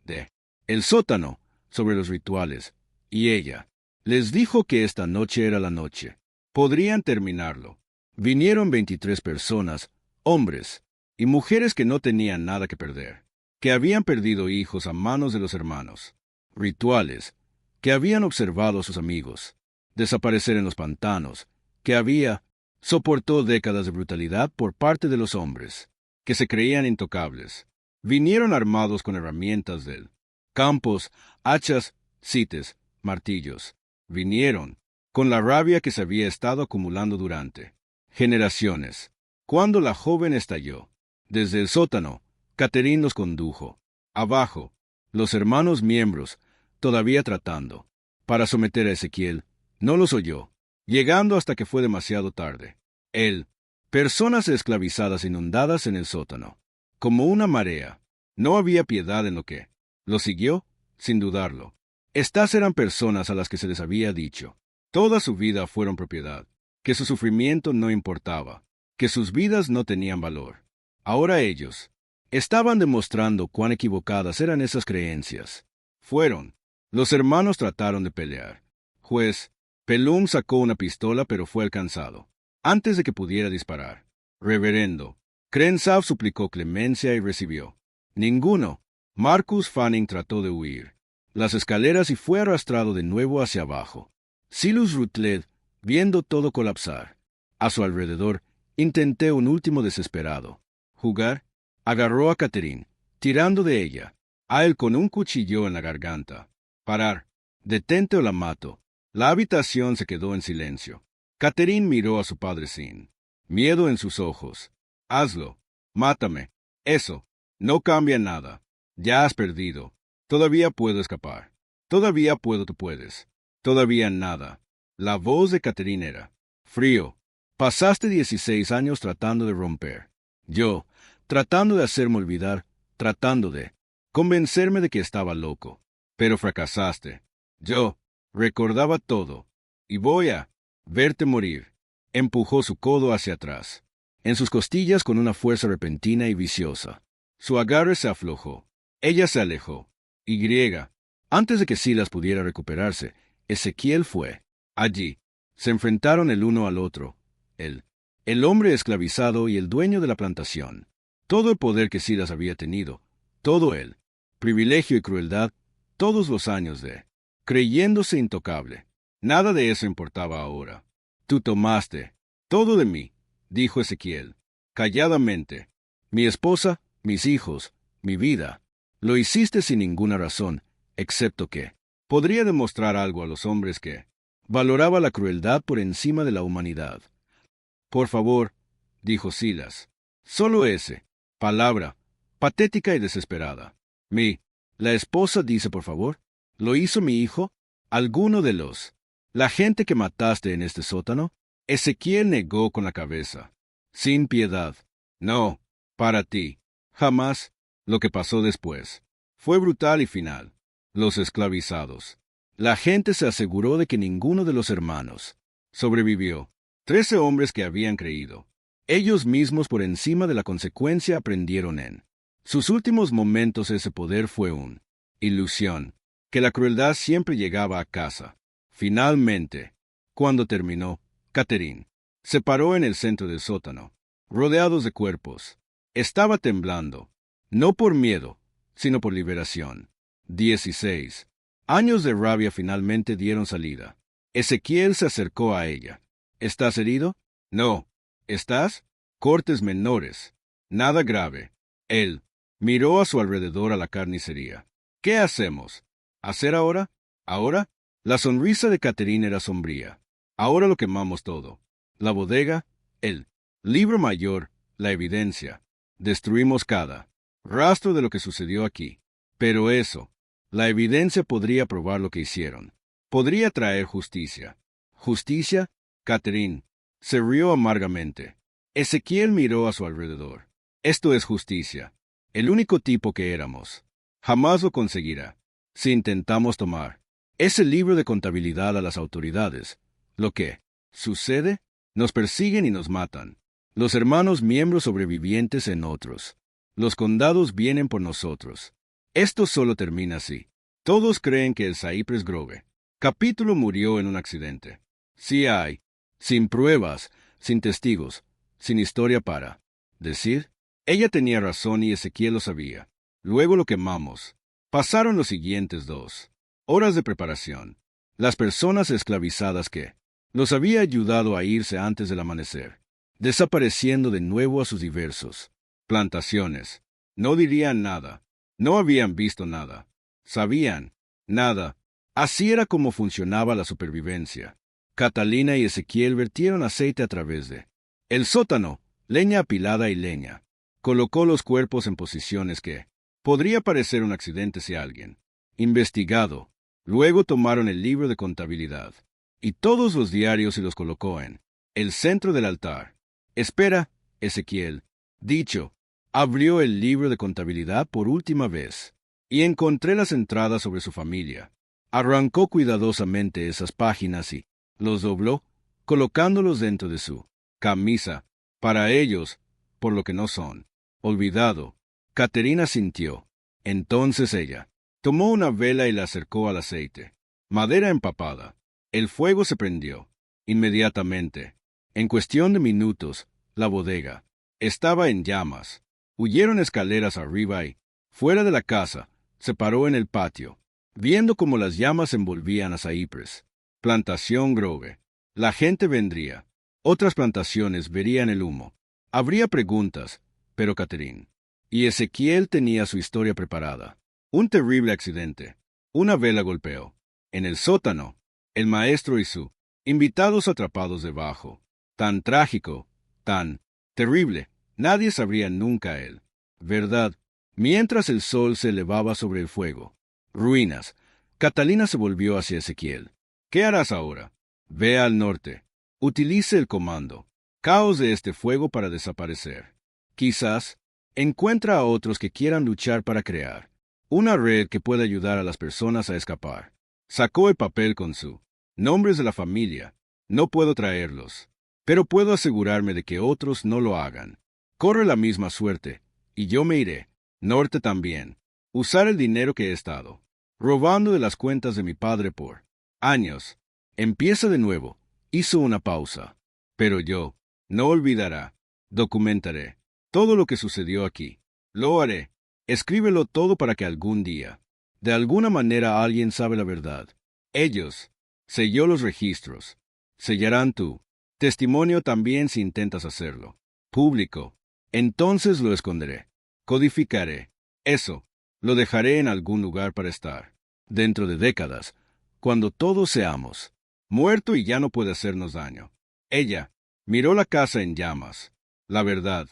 de el sótano, sobre los rituales, y ella les dijo que esta noche era la noche. Podrían terminarlo. Vinieron 23 personas, hombres y mujeres que no tenían nada que perder, que habían perdido hijos a manos de los hermanos. Rituales, que habían observado a sus amigos desaparecer en los pantanos, que soportó décadas de brutalidad por parte de los hombres, que se creían intocables. Vinieron armados con herramientas del campos, hachas, cites, martillos. vinieron, con la rabia que se había estado acumulando durante generaciones. Cuando la joven estalló, desde el sótano, Catherine los condujo. Abajo, los hermanos miembros, todavía tratando, para someter a Ezequiel, no los oyó, llegando hasta que fue demasiado tarde. Él, personas esclavizadas inundadas en el sótano, como una marea, no había piedad en lo que lo siguió, sin dudarlo. Estas eran personas a las que se les había dicho, toda su vida fueron propiedad, que su sufrimiento no importaba, que sus vidas no tenían valor. Ahora ellos estaban demostrando cuán equivocadas eran esas creencias. Fueron. Los hermanos trataron de pelear. Juez, Pelum sacó una pistola pero fue alcanzado, antes de que pudiera disparar. Reverendo, Crenshaw suplicó clemencia y recibió. Ninguno. Marcus Fanning trató de huir las escaleras y fue arrastrado de nuevo hacia abajo. Silas Rutledge, viendo todo colapsar a su alrededor, intentó un último desesperado jugar. Agarró a Catherine, tirando de ella, a él con un cuchillo en la garganta. Parar. Detente o la mato. La habitación se quedó en silencio. Catherine miró a su padre sin miedo en sus ojos. Hazlo. Mátame. Eso. No cambia nada. Ya has perdido. Todavía puedo escapar. Todavía puedo, tú puedes. Todavía nada. La voz de Catherine era frío. Pasaste 16 años tratando de romper. Yo, tratando de hacerme olvidar, tratando de convencerme de que estaba loco. Pero fracasaste. Yo recordaba todo. Y voy a verte morir. Empujó su codo hacia atrás, en sus costillas con una fuerza repentina y viciosa. Su agarre se aflojó. Ella se alejó. Antes de que Silas pudiera recuperarse, Ezequiel fue allí. Se enfrentaron el uno al otro. El hombre esclavizado y el dueño de la plantación. Todo el poder que Silas había tenido, todo el privilegio y crueldad, todos los años de creyéndose intocable. Nada de eso importaba ahora. Tú tomaste todo de mí, dijo Ezequiel, calladamente. Mi esposa, mis hijos, mi vida. Lo hiciste sin ninguna razón, excepto que podría demostrar algo a los hombres que valoraba la crueldad por encima de la humanidad. Por favor, dijo Silas. Solo ese. Palabra, patética y desesperada. La esposa dice por favor. ¿Lo hizo mi hijo? ¿Alguno de los la gente que mataste en este sótano? Ezequiel negó con la cabeza. Sin piedad. No, para ti. Jamás. Lo que pasó después fue brutal y final. Los esclavizados. La gente se aseguró de que ninguno de los hermanos sobrevivió. 13 hombres que habían creído. Ellos mismos por encima de la consecuencia aprendieron en sus últimos momentos ese poder fue una ilusión, que la crueldad siempre llegaba a casa. Finalmente, cuando terminó, Catherine se paró en el centro del sótano, rodeados de cuerpos. Estaba temblando, no por miedo, sino por liberación. 16 años de rabia finalmente dieron salida. Ezequiel se acercó a ella. ¿Estás herido? No. ¿Estás? Cortes menores. Nada grave. Él miró a su alrededor a la carnicería. ¿Qué hacemos? ¿Hacer ahora? ¿Ahora? La sonrisa de Catherine era sombría. Ahora lo quemamos todo. La bodega, el libro mayor, la evidencia. Destruimos cada rastro de lo que sucedió aquí. Pero eso, la evidencia podría probar lo que hicieron. Podría traer justicia. ¿Justicia? Catherine se rió amargamente. Ezequiel miró a su alrededor. Esto es justicia. El único tipo que éramos. Jamás lo conseguirá. Si intentamos tomar ese libro de contabilidad a las autoridades, lo que sucede, nos persiguen y nos matan. Los hermanos miembros sobrevivientes en otros. Los condados vienen por nosotros. Esto solo termina así. Todos creen que el Cypress Grove capítulo murió en un accidente. Sí hay, sin pruebas, sin testigos, sin historia para decir. Ella tenía razón y Ezequiel lo sabía. Luego lo quemamos. Pasaron los siguientes 2 horas de preparación. Las personas esclavizadas que los había ayudado a irse antes del amanecer, desapareciendo de nuevo a sus diversos plantaciones. No dirían nada. No habían visto nada. Sabían nada. Así era como funcionaba la supervivencia. Catalina y Ezequiel vertieron aceite a través de el sótano, leña apilada y leña. Colocó los cuerpos en posiciones que podría parecer un accidente si alguien investigado. Luego tomaron el libro de contabilidad y todos los diarios y los colocó en el centro del altar. Espera, Ezequiel. Dicho, abrió el libro de contabilidad por última vez y encontré las entradas sobre su familia. Arrancó cuidadosamente esas páginas y los dobló, colocándolos dentro de su camisa. Para ellos, por lo que no son. Olvidado. Caterina sintió. Entonces ella tomó una vela y la acercó al aceite. Madera empapada. El fuego se prendió. Inmediatamente. En cuestión de minutos, la bodega estaba en llamas. Huyeron escaleras arriba y, fuera de la casa, se paró en el patio, viendo cómo las llamas envolvían a Cypress. Plantación Grove. La gente vendría. Otras plantaciones verían el humo. Habría preguntas, pero Catherine y Ezequiel tenía su historia preparada. Un terrible accidente. Una vela golpeó. En el sótano, el maestro y su invitados atrapados debajo. Tan trágico, tan terrible. Nadie sabría nunca él. ¿Verdad? Mientras el sol se elevaba sobre el fuego. Ruinas. Catalina se volvió hacia Ezequiel. ¿Qué harás ahora? Ve al norte. Utilice el comando. Caos de este fuego para desaparecer. Quizás encuentra a otros que quieran luchar para crear una red que pueda ayudar a las personas a escapar. Sacó el papel con su nombres de la familia. No puedo traerlos, pero puedo asegurarme de que otros no lo hagan. Corre la misma suerte, y yo me iré. Norte también. Usar el dinero que he estado robando de las cuentas de mi padre por años. Empieza de nuevo. Hizo una pausa. Pero yo no olvidará. Documentaré todo lo que sucedió aquí. Lo haré. Escríbelo todo para que algún día, de alguna manera alguien sabe la verdad. Ellos. Selló los registros. Sellarán tu testimonio también si intentas hacerlo público. Entonces lo esconderé. Codificaré. Eso. Lo dejaré en algún lugar para estar. Dentro de décadas, cuando todos seamos muerto y ya no puede hacernos daño. Ella miró la casa en llamas. La verdad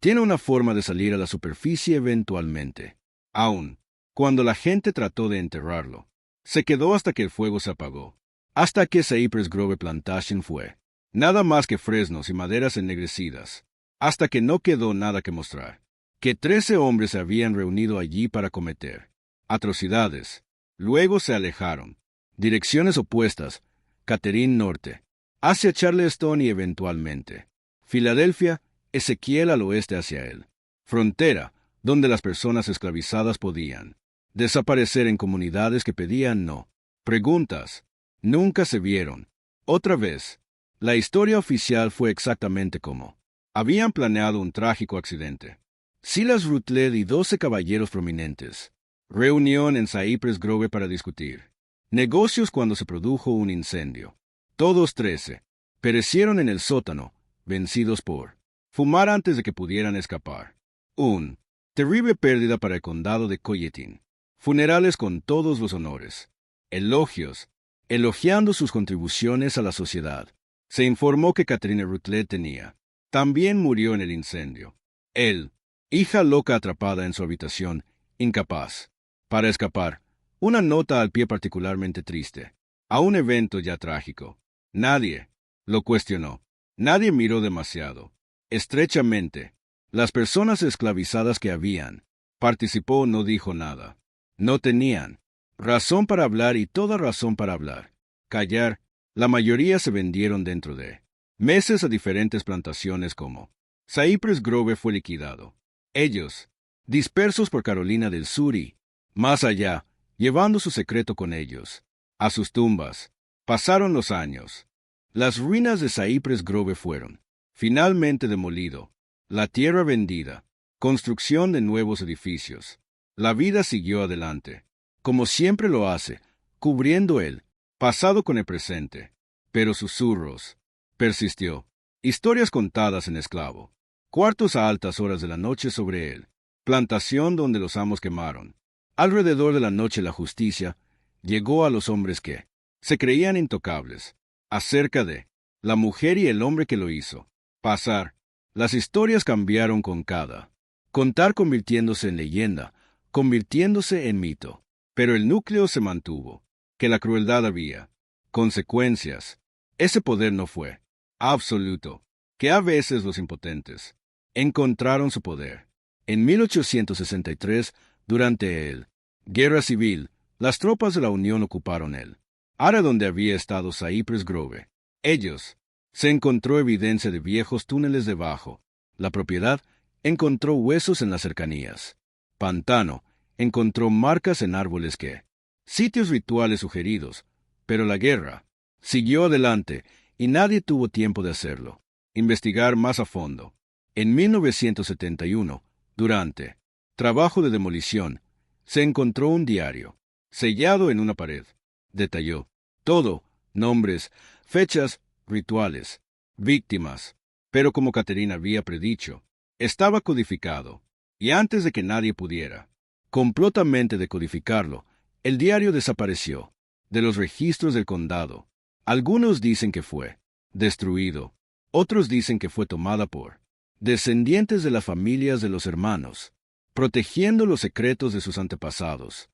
tiene una forma de salir a la superficie eventualmente. Aún, cuando la gente trató de enterrarlo, se quedó hasta que el fuego se apagó. Hasta que Cypress Grove Plantation fue nada más que fresnos y maderas ennegrecidas. Hasta que no quedó nada que mostrar. Que 13 hombres se habían reunido allí para cometer atrocidades. Luego se alejaron. Direcciones opuestas. Catherine norte, hacia Charleston y eventualmente Filadelfia, Ezequiel al oeste hacia él. Frontera, donde las personas esclavizadas podían desaparecer en comunidades que pedían no. Preguntas. Nunca se vieron. Otra vez, la historia oficial fue exactamente como habían planeado un trágico accidente. Silas Rutledge y 12 caballeros prominentes. Reunión en Cypress Grove para discutir negocios cuando se produjo un incendio. Todos 13 perecieron en el sótano, vencidos por fumar antes de que pudieran escapar. Un terrible pérdida para el condado de Colleton. Funerales con todos los honores. Elogios, elogiando sus contribuciones a la sociedad. Se informó que Catherine Rutledge tenía. También murió en el incendio. Él, hija loca atrapada en su habitación, incapaz. Para escapar. Una nota al pie particularmente triste. A un evento ya trágico. Nadie lo cuestionó. Nadie miró demasiado. Estrechamente. Las personas esclavizadas que habían participó no dijo nada. No tenían razón para hablar y toda razón para hablar. Callar. La mayoría se vendieron dentro de meses a diferentes plantaciones como Cypress Grove fue liquidado. Ellos, dispersos por Carolina del Sur y, más allá, llevando su secreto con ellos, a sus tumbas. Pasaron los años. Las ruinas de Cypress Grove fueron finalmente demolido. La tierra vendida. Construcción de nuevos edificios. La vida siguió adelante, como siempre lo hace, cubriendo el pasado con el presente. Pero susurros. Persistió. Historias contadas en esclavo. Cuartos a altas horas de la noche sobre él. Plantación donde los amos quemaron. Alrededor de la noche la justicia, llegó a los hombres que se creían intocables, acerca de la mujer y el hombre que lo hizo. Pasar. Las historias cambiaron con cada contar, convirtiéndose en leyenda, convirtiéndose en mito. Pero el núcleo se mantuvo, que la crueldad había consecuencias. Ese poder no fue absoluto, que a veces los impotentes encontraron su poder. En 1863, durante el Guerra Civil, las tropas de la Unión ocuparon el área donde había estado Cypress Grove. Ellos se encontró evidencia de viejos túneles debajo. La propiedad encontró huesos en las cercanías. Pantano encontró marcas en árboles que sitios rituales sugeridos, pero la guerra siguió adelante y nadie tuvo tiempo de hacerlo. Investigar más a fondo. En 1971, durante trabajo de demolición, se encontró un diario, sellado en una pared. Detalló todo, nombres, fechas, rituales, víctimas. Pero como Caterina había predicho, estaba codificado, y antes de que nadie pudiera complotamente decodificarlo, el diario desapareció de los registros del condado. Algunos dicen que fue destruido, otros dicen que fue tomada por descendientes de las familias de los hermanos, protegiendo los secretos de sus antepasados.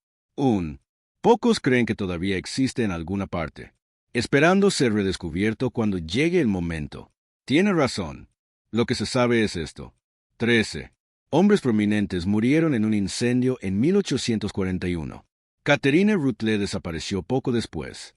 Pocos creen que todavía existe en alguna parte, esperando ser redescubierto cuando llegue el momento. Tiene razón. Lo que se sabe es esto. 13 hombres prominentes murieron en un incendio en 1841. Catherine Rutledge desapareció poco después.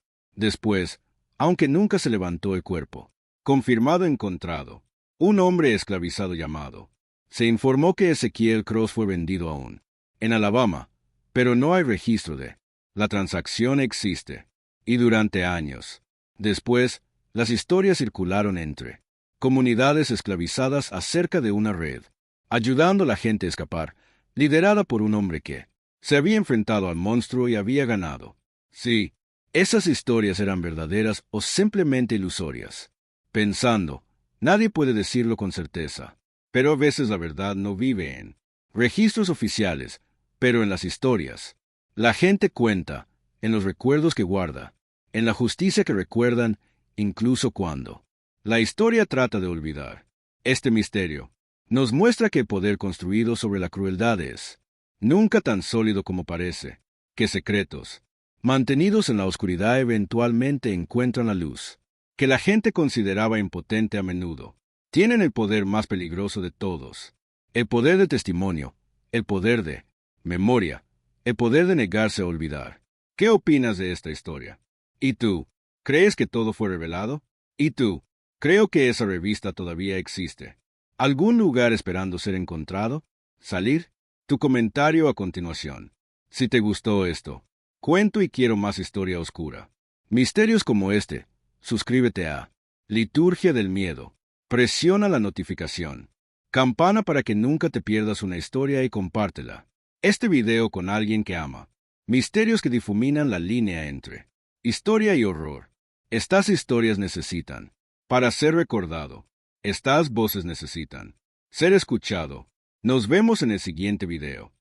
Aunque nunca se levantó el cuerpo. Confirmado encontrado. Un hombre esclavizado llamado. Se informó que Ezequiel Cross fue vendido aún en Alabama, pero no hay registro de la transacción existe. Y durante años después, las historias circularon entre comunidades esclavizadas acerca de una red, ayudando a la gente a escapar, liderada por un hombre que se había enfrentado al monstruo y había ganado. Sí, esas historias eran verdaderas o simplemente ilusorias. Pensando, nadie puede decirlo con certeza, pero a veces la verdad no vive en registros oficiales, pero en las historias. La gente cuenta, en los recuerdos que guarda, en la justicia que recuerdan, incluso cuando la historia trata de olvidar. Este misterio nos muestra que el poder construido sobre la crueldad es nunca tan sólido como parece, que secretos mantenidos en la oscuridad eventualmente encuentran la luz, que la gente consideraba impotente a menudo. Tienen el poder más peligroso de todos, el poder de testimonio, el poder de memoria, el poder de negarse a olvidar. ¿Qué opinas de esta historia? ¿Y tú? ¿Crees que todo fue revelado? ¿Y tú? Creo que esa revista todavía existe. ¿Algún lugar esperando ser encontrado? ¿Salir? Tu comentario a continuación. Si te gustó esto, cuento y quiero más historia oscura. Misterios como este, suscríbete a Liturgia del Miedo. Presiona la notificación. Campana para que nunca te pierdas una historia y compártela. Este video con alguien que ama. Misterios que difuminan la línea entre historia y horror. Estas historias necesitan, para ser recordado, estas voces necesitan ser escuchado. Nos vemos en el siguiente video.